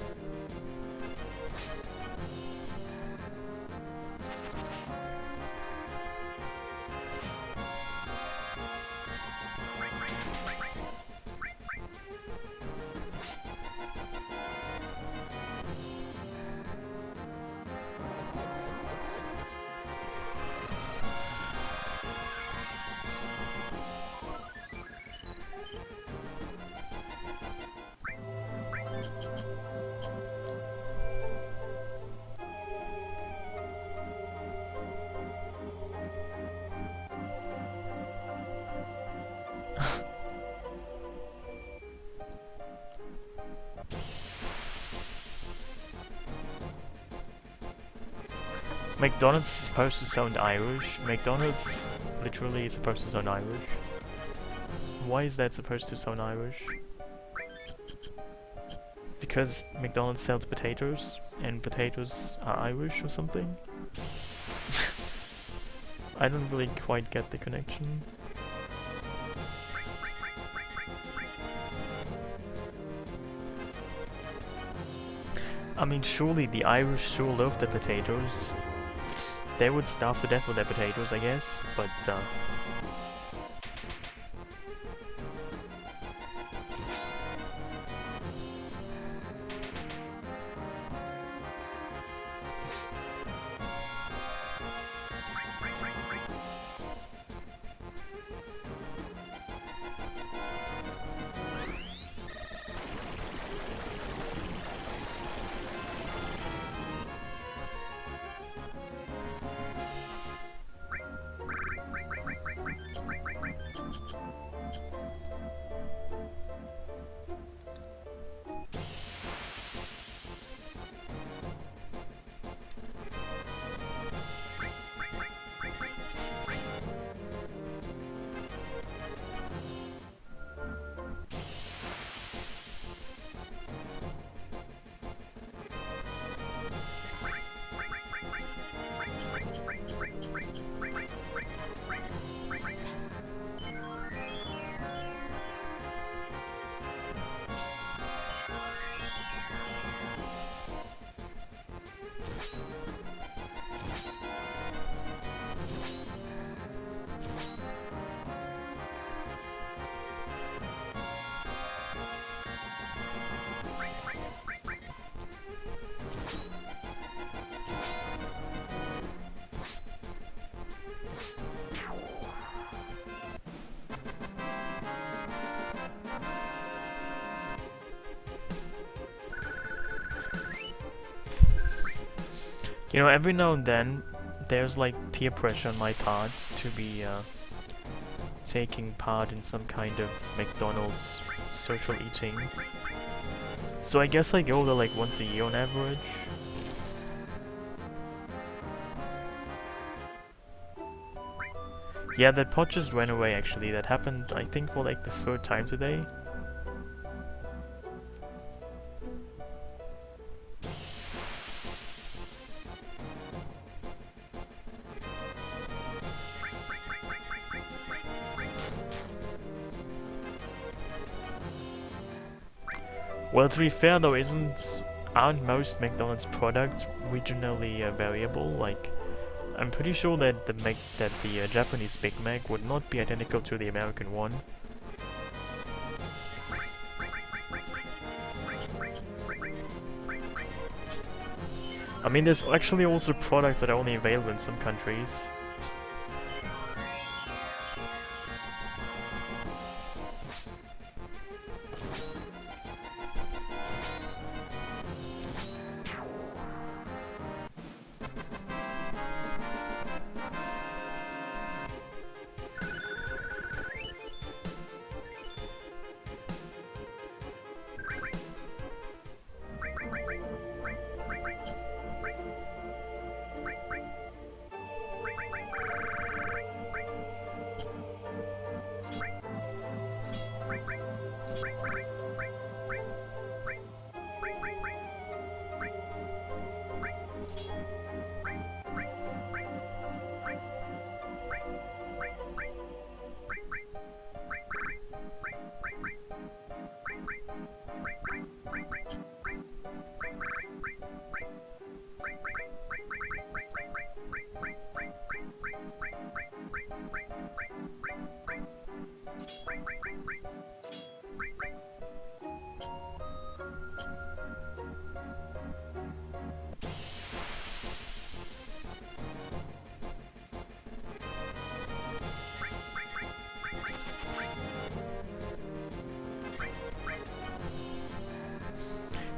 McDonald's is supposed to sound Irish. McDonald's literally is supposed to sound Irish. Why is that supposed to sound Irish? Because McDonald's sells potatoes, and potatoes are Irish or something? I don't really quite get the connection. I mean, surely the Irish sure love their potatoes. They would starve to death with their potatoes, I guess, but you know, every now and then there's like peer pressure on my part to be taking part in some kind of McDonald's social eating. So I guess I go there like once a year on average. Yeah, that pot just ran away actually. That happened, I think, for like the third time today. Well, to be fair though, aren't most McDonald's products regionally variable? Like, I'm pretty sure that the Japanese Big Mac would not be identical to the American one. I mean, there's actually also products that are only available in some countries.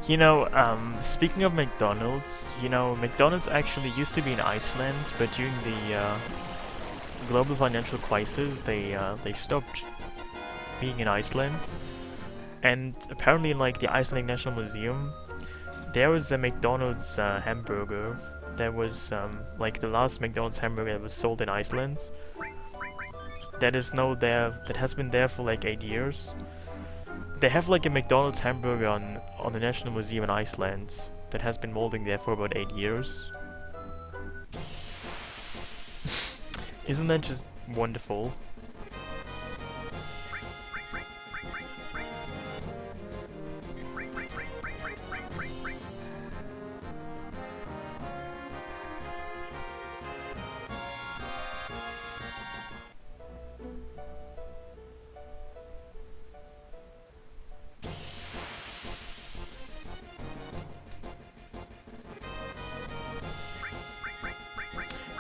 You know, speaking of McDonald's, you know, McDonald's actually used to be in Iceland, but during the global financial crisis, they stopped being in Iceland. And apparently, in like the Icelandic National Museum, there was a McDonald's hamburger. That was like the last McDonald's hamburger that was sold in Iceland. That is now there. That has been there for like 8 years. They have like a McDonald's hamburger on the National Museum in Iceland that has been molding there for about 8 years. Isn't that just wonderful?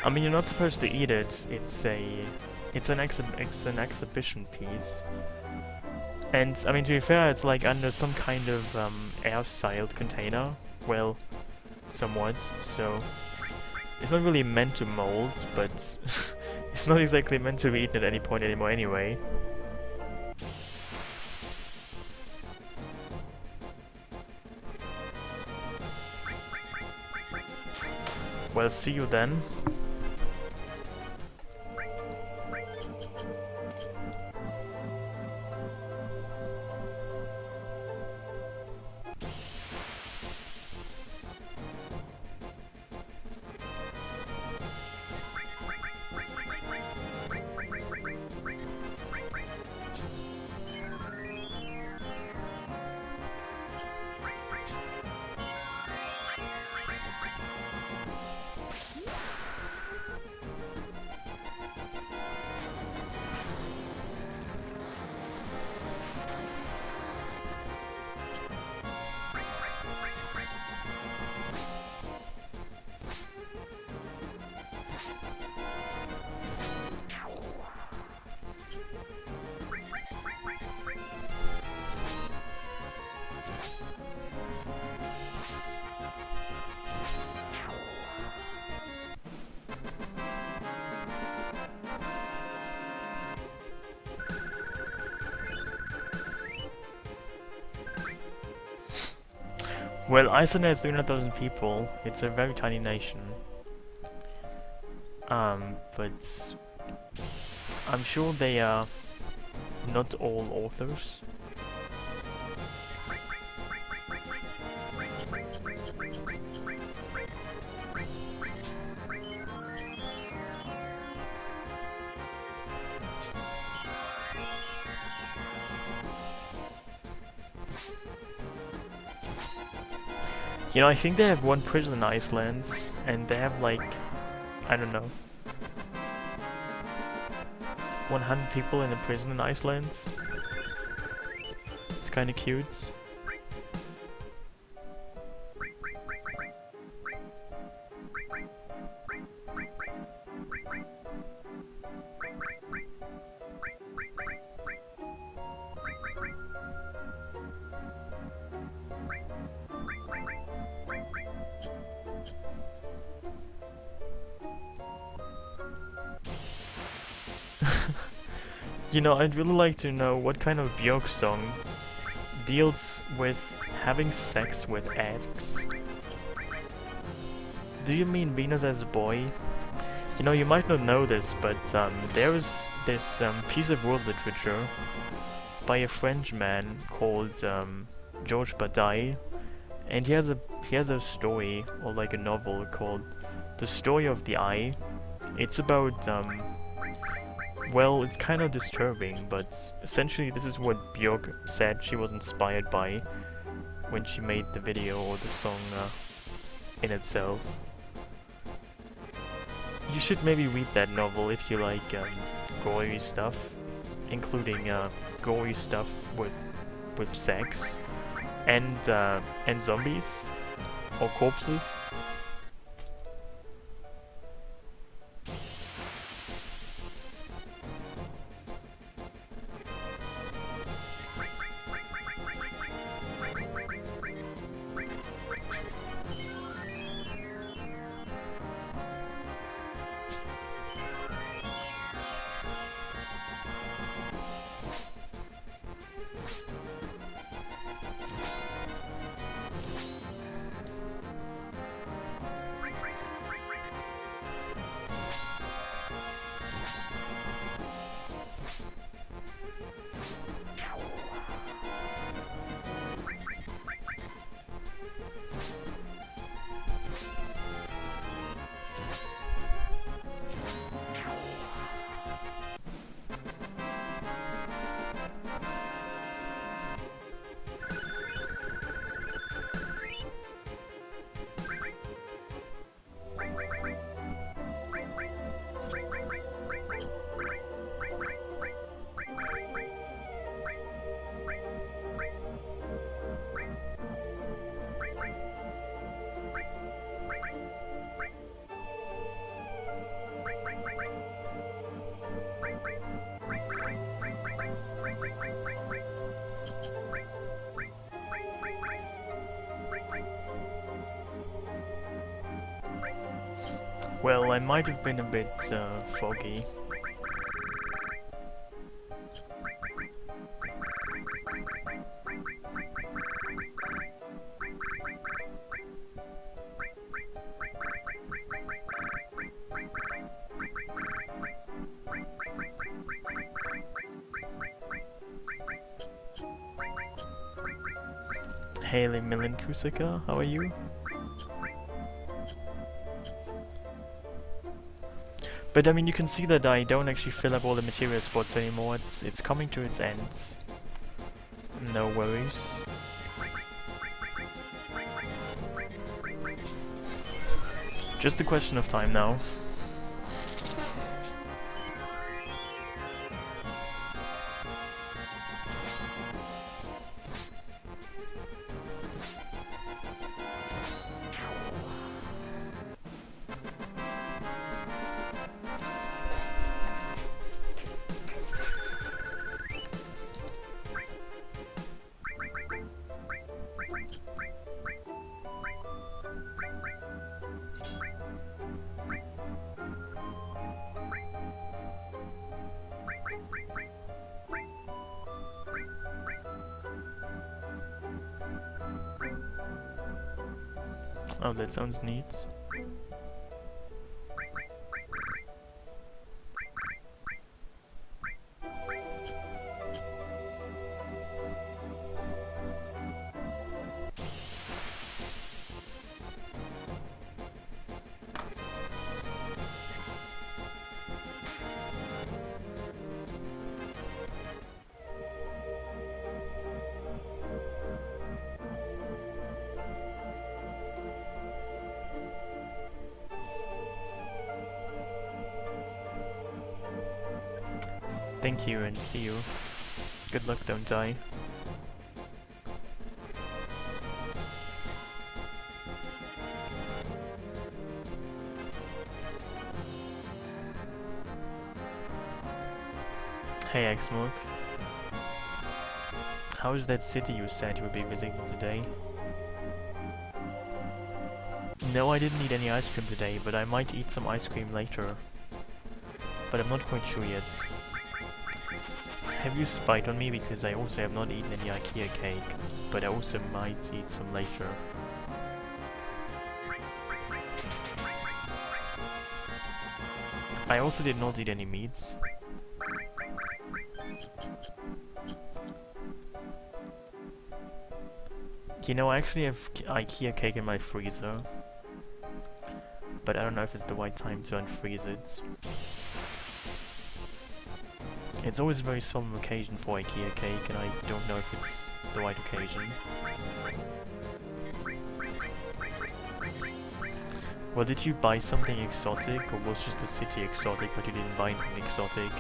I mean, you're not supposed to eat it. It's an exhibition piece. And I mean, to be fair, it's like under some kind of air-sealed container. Well, somewhat. So it's not really meant to mold, but it's not exactly meant to be eaten at any point anymore anyway. Well, see you then. Well, Iceland has 300,000 people. It's a very tiny nation. But I'm sure they are not all authors. You know, I think they have one prison in Iceland, and they have like, I don't know, 100 people in a prison in Iceland. It's kinda cute. You know, I'd really like to know what kind of Björk song deals with having sex with eggs. Do you mean Venus as a boy? You know, you might not know this, but there is this piece of world literature by a French man called Georges Bataille, and he has a story, or like a novel, called The Story of the Eye. It's about Well, it's kind of disturbing, but essentially this is what Björk said she was inspired by when she made the video or the song in itself. You should maybe read that novel if you like gory stuff, including gory stuff with sex and zombies or corpses. Well, I might have been a bit foggy. Haley Millen Kusaka, how are you? But I mean, you can see that I don't actually fill up all the material spots anymore. It's coming to its ends. No worries. Just a question of time now. Oh, that sounds neat. Thank you and see you. Good luck, don't die. Hey X-Smoke. How is that city you said you would be visiting today? No, I didn't eat any ice cream today, but I might eat some ice cream later. But I'm not quite sure yet. Have you spied on me because I also have not eaten any IKEA cake, but I also might eat some later. I also did not eat any meats. You know, I actually have IKEA cake in my freezer, but I don't know if it's the right time to unfreeze it. It's always a very solemn occasion for IKEA cake, and I don't know if it's the right occasion. Well, did you buy something exotic, or was just the city exotic, but you didn't buy anything exotic?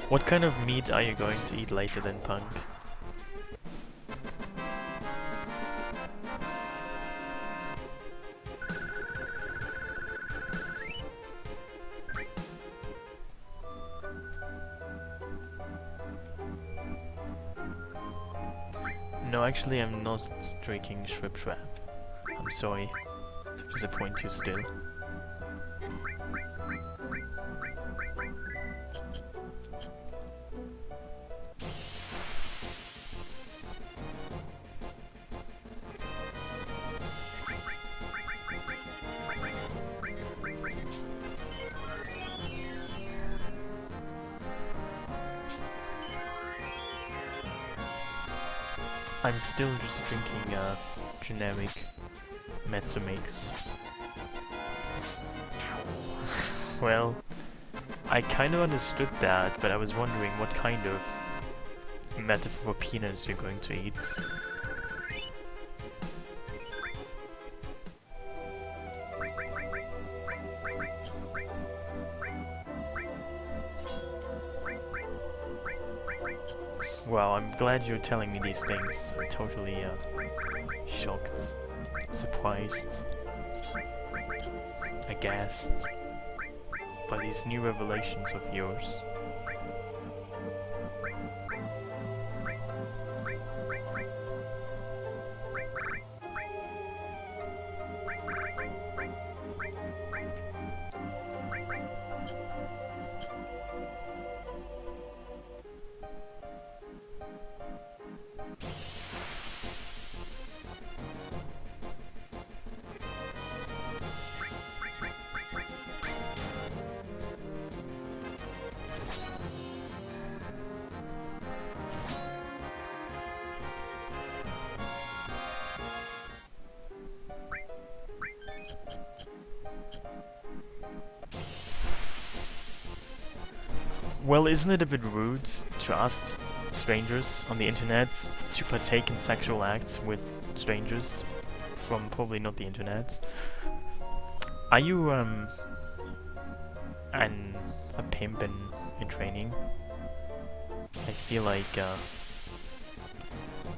What kind of meat are you going to eat later then, Punk? No, actually I'm not drinking Shrimp Trap. I'm sorry to disappoint you still. I'm still just drinking a generic Mezzo mix. Well, I kind of understood that, but I was wondering what kind of metaphor for peanuts you're going to eat. Wow, I'm glad you're telling me these things. I'm totally shocked, surprised, aghast by these new revelations of yours. Well, isn't it a bit rude to ask strangers on the internet to partake in sexual acts with strangers from probably not the internet? Are you a pimp in training? I feel like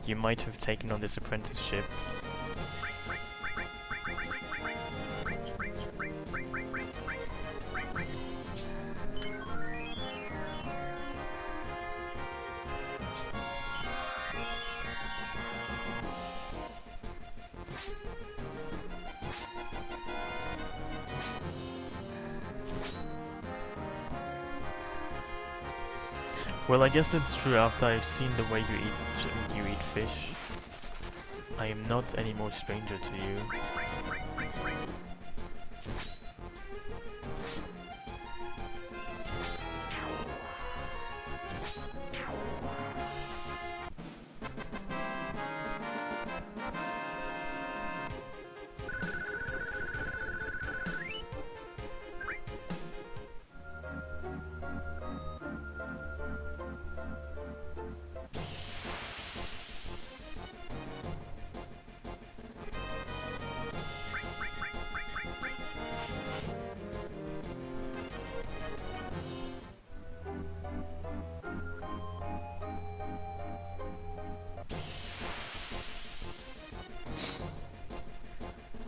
you might have taken on this apprenticeship. Well, I guess that's true. After I've seen the way you eat fish, I am not any more stranger to you.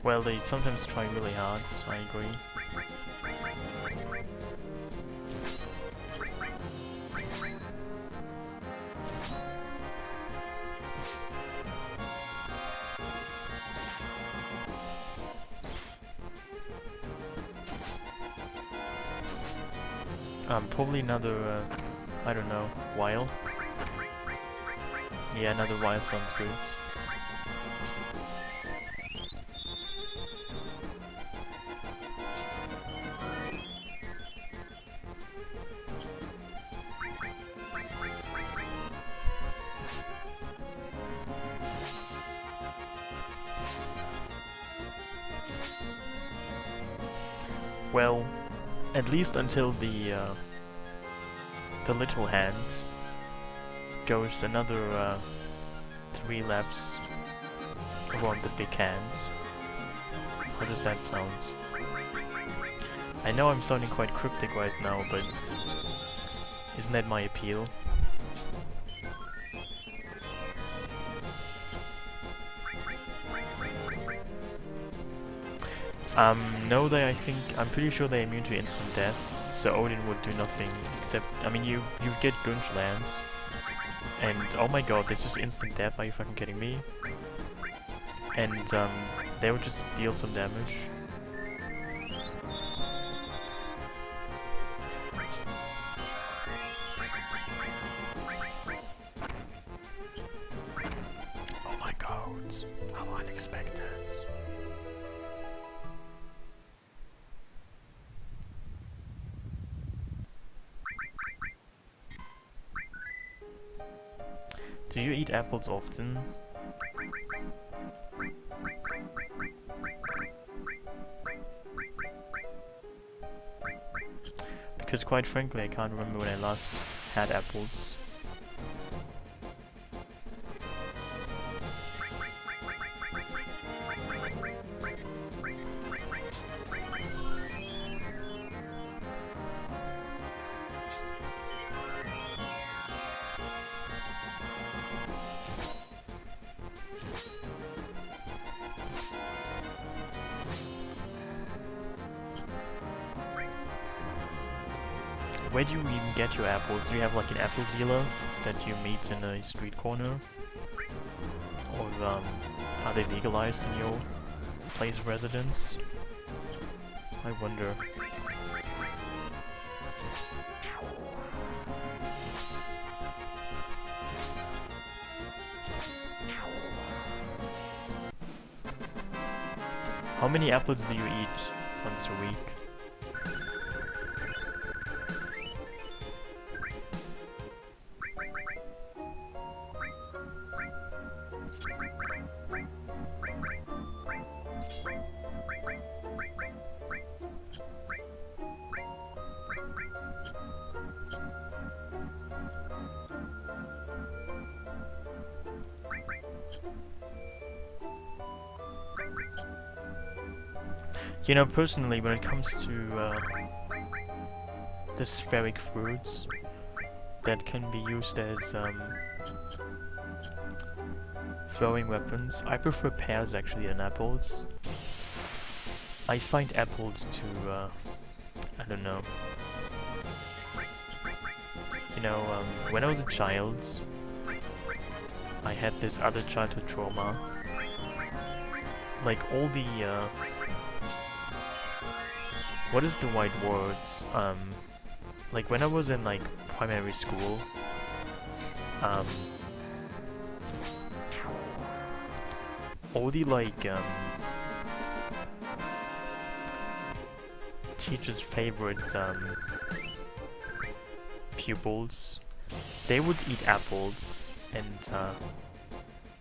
Well, they sometimes try really hard, I agree. Probably another, I don't know, while. Yeah, another while sounds good. Well, at least until the little hand goes another 3 laps around the big hand. How does that sound? I know I'm sounding quite cryptic right now, but isn't that my appeal? No, I'm pretty sure they're immune to instant death, so Odin would do nothing except, I mean, you get Gunch lands, and oh my god, this is instant death, are you fucking kidding me? And, they would just deal some damage. Oh my god, how unexpected. Do you eat apples often? Because quite frankly, I can't remember when I last had apples. Where do you even get your apples? Do you have like an apple dealer that you meet in a street corner? Or are they legalized in your place of residence? I wonder. How many apples do you eat once a week? You know, personally, when it comes to the spheric fruits that can be used as throwing weapons, I prefer pears actually than apples. I find apples to, I don't know. You know, when I was a child, I had this other childhood trauma. Like all the, what is the right words? Like when I was in like primary school, all the like teachers' favorite pupils, they would eat apples, and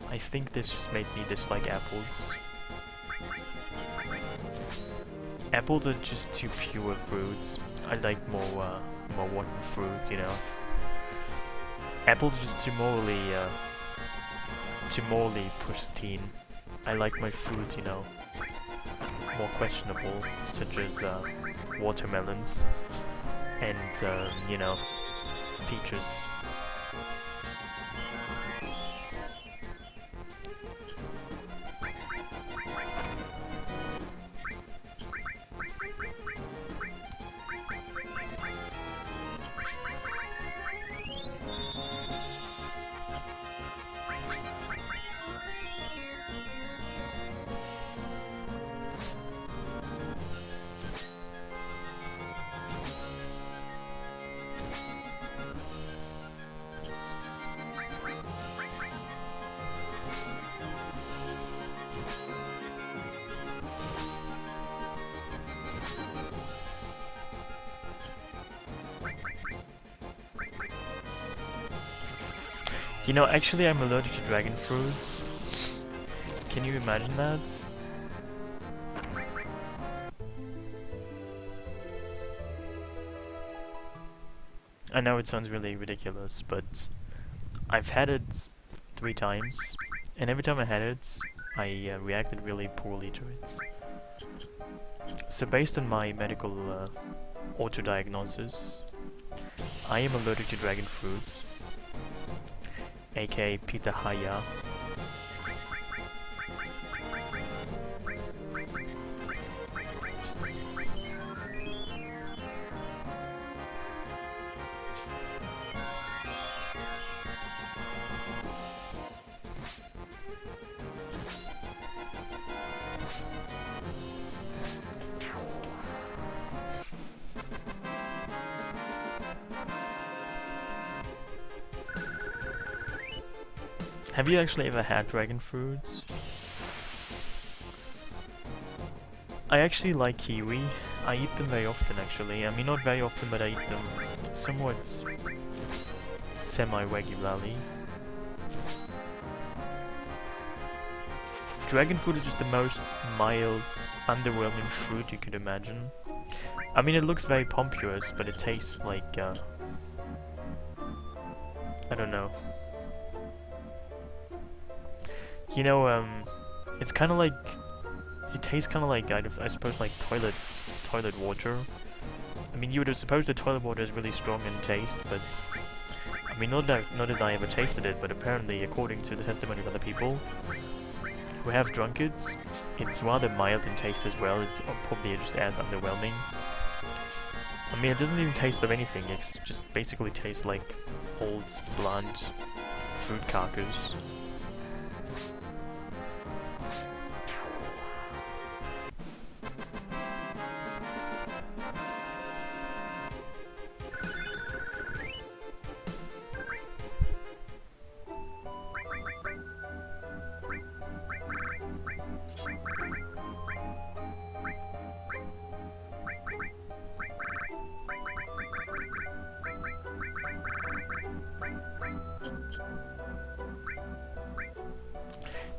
I think this just made me dislike apples. Apples are just too pure fruits. I like more rotten fruits, you know. Apples are just too morally pristine. I like my fruit, you know, more questionable, such as watermelons and you know, peaches. You know, actually I'm allergic to dragon fruits. Can you imagine that? I know it sounds really ridiculous, but I've had it 3 times, and every time I had it, I reacted really poorly to it. So based on my medical auto-diagnosis, I am allergic to dragon fruits, aka pitahaya. Have you actually ever had dragon fruits? I actually like kiwi. I eat them very often actually. I mean, not very often, but I eat them somewhat semi-regularly. Dragon fruit is just the most mild, underwhelming fruit you could imagine. I mean, it looks very pompous, but it tastes like, I don't know. You know, it's kind of like, it tastes kind of like, I suppose, like toilet water. I mean, you would have supposed that toilet water is really strong in taste, but I mean, not that I ever tasted it, but apparently, according to the testimony of other people who have drunk it, it's rather mild in taste as well. It's probably just as underwhelming. I mean, it doesn't even taste of anything. It just basically tastes like old, bland fruit carcass.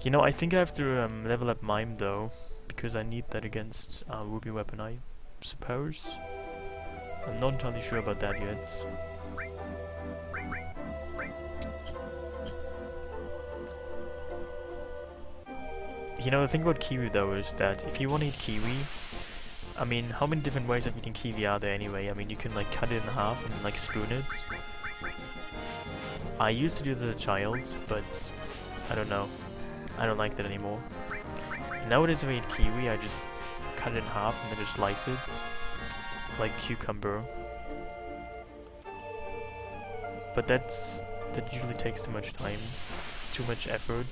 You know, I think I have to level up Mime though, because I need that against Ruby Weapon, I suppose. I'm not entirely sure about that yet. You know, the thing about kiwi though is that if you want to eat kiwi, I mean, how many different ways of eating kiwi are there anyway? I mean, you can like cut it in half and like spoon it. I used to do this as a child, but I don't know. I don't like that anymore. Nowadays if I eat kiwi, I just cut it in half and then just slice it. Like cucumber. But that usually takes too much time. Too much effort.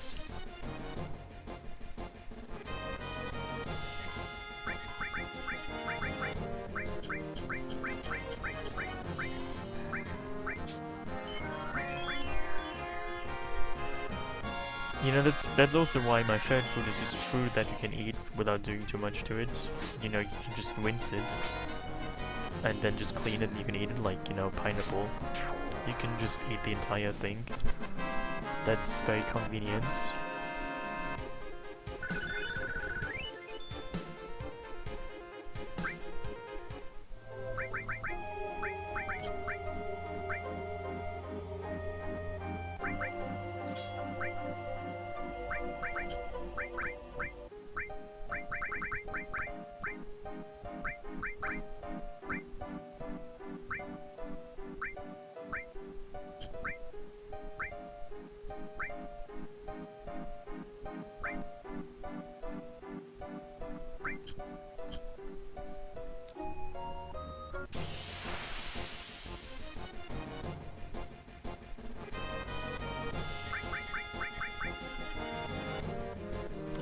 You know, that's also why my favorite food is just fruit that you can eat without doing too much to it. You know, you can just rinse it and then just clean it and you can eat it, like, you know, pineapple. You can just eat the entire thing. That's very convenient.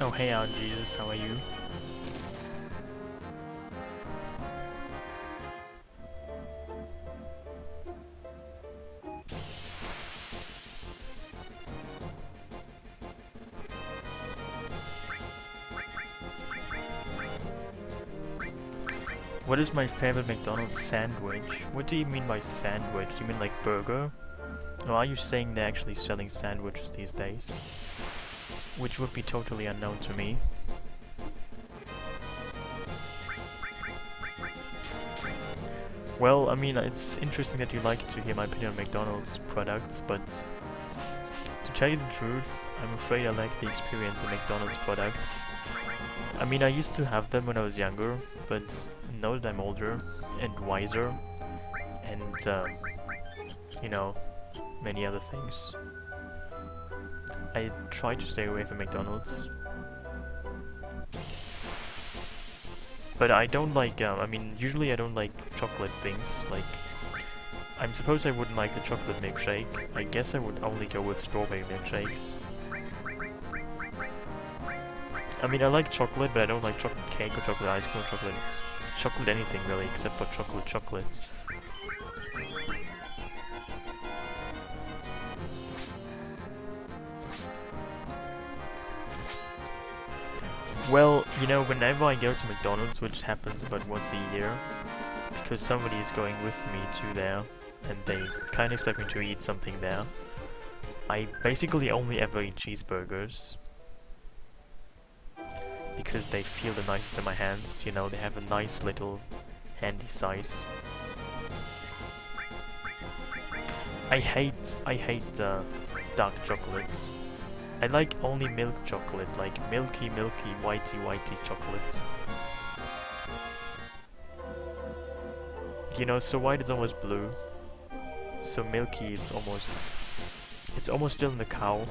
Oh hey Jesus, how are you? What is my favorite McDonald's sandwich? What do you mean by sandwich? Do you mean like burger? Or are you saying they're actually selling sandwiches these days? Which would be totally unknown to me. Well, I mean, it's interesting that you like to hear my opinion on McDonald's products, but to tell you the truth, I'm afraid I like the experience of McDonald's products. I mean, I used to have them when I was younger, but now that I'm older and wiser, and, you know, many other things, I try to stay away from McDonald's. But I don't like, I mean, usually I don't like chocolate things, like, I'm supposed I wouldn't like the chocolate milkshake. I guess I would only go with strawberry milkshakes. I mean, I like chocolate, but I don't like chocolate cake or chocolate ice cream or chocolate anything really, except for chocolate. Well, you know, whenever I go to McDonald's, which happens about once a year, because somebody is going with me to there, and they kind of expect me to eat something there, I basically only ever eat cheeseburgers. Because they feel the nicest in my hands, you know, they have a nice little handy size. I hate dark chocolates. I like only milk chocolate, like milky, whitey chocolates. You know, so white is almost blue. So milky, it's almost still in the cow.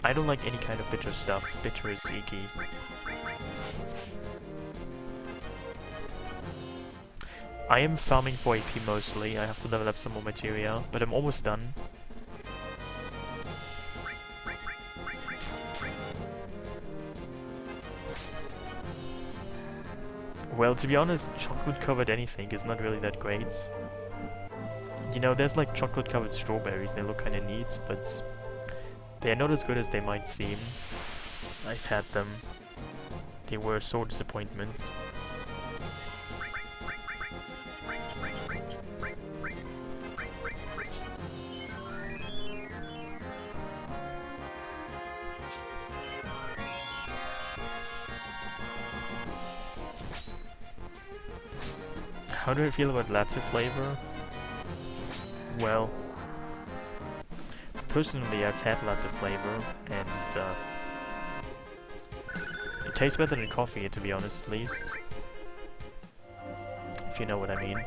I don't like any kind of bitter stuff. Bitter is icky. I am farming for AP mostly. I have to level up some more materia, but I'm almost done. Well, to be honest, chocolate-covered anything is not really that great. You know, there's like chocolate-covered strawberries, they look kinda neat, but they're not as good as they might seem. I've had them. They were a sore disappointment. How do I feel about latte flavor? Well, personally I've had latte flavor, and it tastes better than coffee, to be honest, at least. If you know what I mean.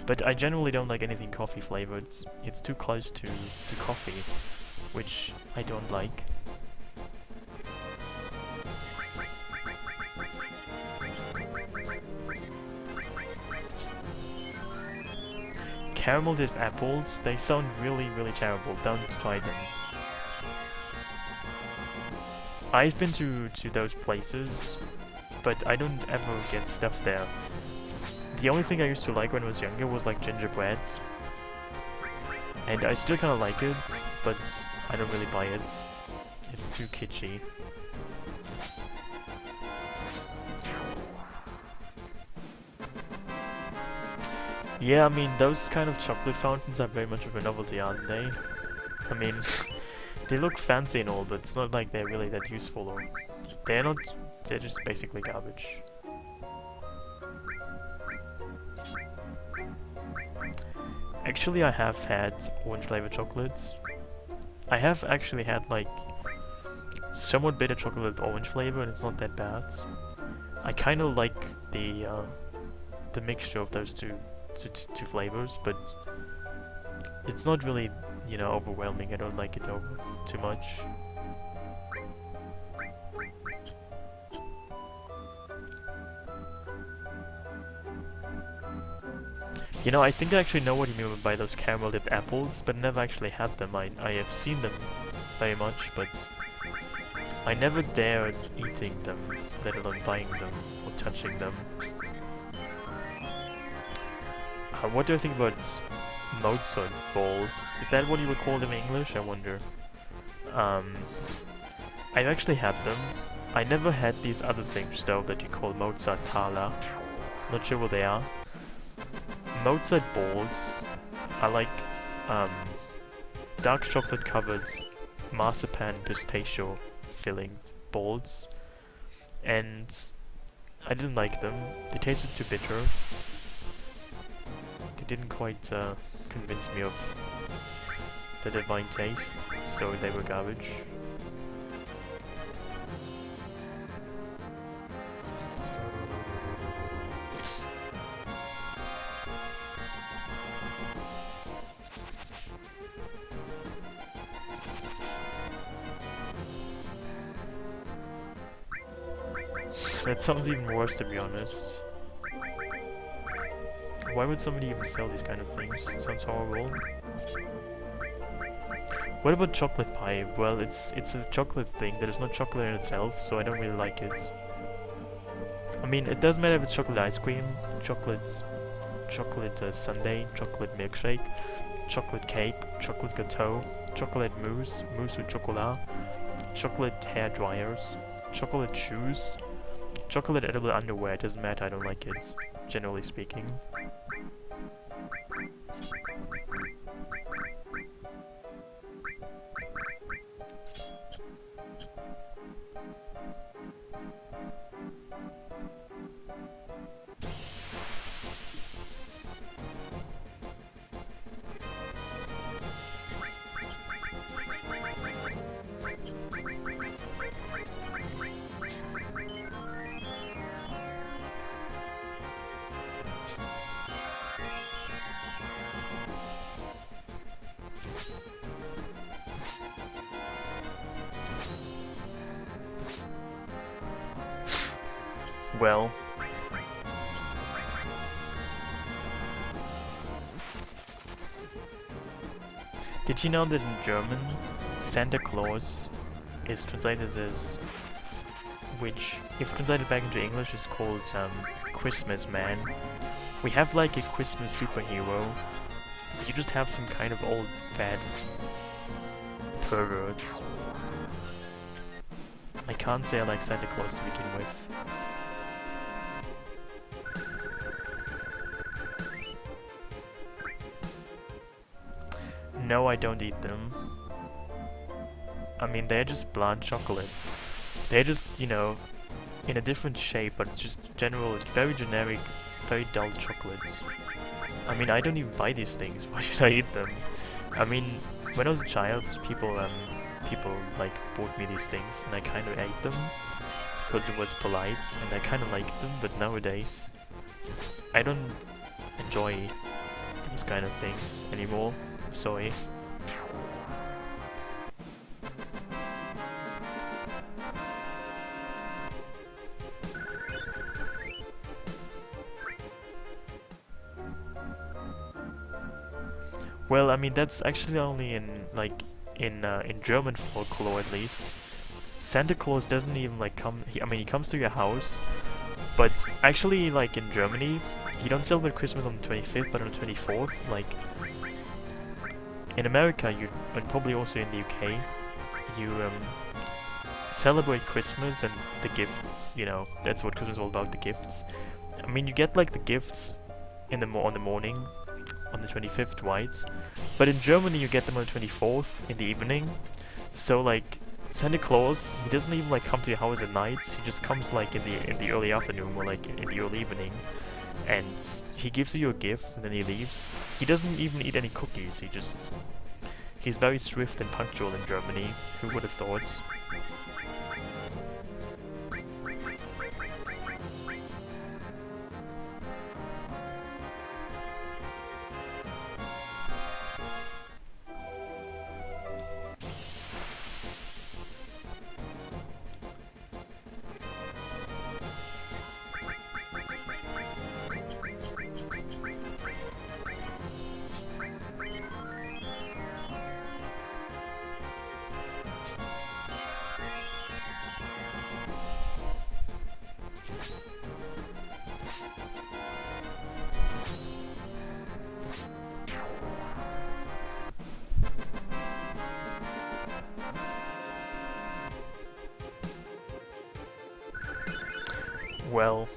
But I generally don't like anything coffee flavored. It's too close to coffee, which I don't like. Caramel dipped apples, they sound really terrible, don't try them. I've been to those places, but I don't ever get stuff there. The only thing I used to like when I was younger was like gingerbreads. And I still kinda like it, but I don't really buy it. It's too kitschy. Yeah, I mean, those kind of chocolate fountains are very much of a novelty, aren't they? I mean, they look fancy and all, but it's not like they're really that useful, or... They're just basically garbage. Actually, I have had orange flavored chocolates. I have actually had, like, somewhat bitter chocolate with orange flavor, and it's not that bad. I kind of like the mixture of those two flavors, but it's not really, you know, overwhelming. I don't like it too much. You know, I think I actually know what you mean by those caramel dipped apples, but never actually had them. I have seen them very much, but I never dared eating them, let alone buying them or touching them. What do I think about Mozart balls? Is that what you would call them in English? I wonder. I've actually had them. I never had these other things though that you call Mozart Thaler. Not sure what they are. Mozart balls are like dark chocolate covered marzipan pistachio filling balls, and I didn't like them. They tasted too bitter. They didn't quite convince me of the divine taste, so they were garbage. That sounds even worse, to be honest. Why would somebody even sell these kind of things? It sounds horrible. What about chocolate pie? Well, it's a chocolate thing. There is no chocolate in itself, so I don't really like it. I mean, it doesn't matter if it's chocolate ice cream, chocolate sundae, chocolate milkshake, chocolate cake, chocolate gâteau, chocolate mousse, mousse au chocolat, chocolate hair dryers, chocolate shoes, chocolate edible underwear. It doesn't matter, I don't like it, generally speaking. Well, did you know that in German, Santa Claus is translated as, which, if translated back into English, is called Christmas Man. We have like a Christmas superhero. You just have some kind of old fat perverts. I can't say I like Santa Claus to begin with. No, I don't eat them. I mean, they're just bland chocolates. They're just, you know, in a different shape, but it's just very generic, very dull chocolates. I mean, I don't even buy these things. Why should I eat them? I mean, when I was a child, people like bought me these things, and I kind of ate them because it was polite, and I kind of liked them. But nowadays, I don't enjoy these kind of things anymore. Sorry. Well, I mean, that's actually only in German folklore at least. Santa Claus doesn't even like come. I mean, he comes to your house, but actually, like in Germany, you don't celebrate Christmas on the 25th, but on the 24th. Like in America, and probably also in the UK, you celebrate Christmas and the gifts. You know, that's what Christmas is all about, the gifts. I mean, you get like the gifts on the morning, on the 25th, right? But in Germany, you get them on the 24th in the evening. So like Santa Claus, he doesn't even like come to your house at night. He just comes like in the early afternoon or like in the early evening, and he gives you your gifts and then he leaves. He doesn't even eat any cookies. He's very swift and punctual in Germany. Who would have thought? Well,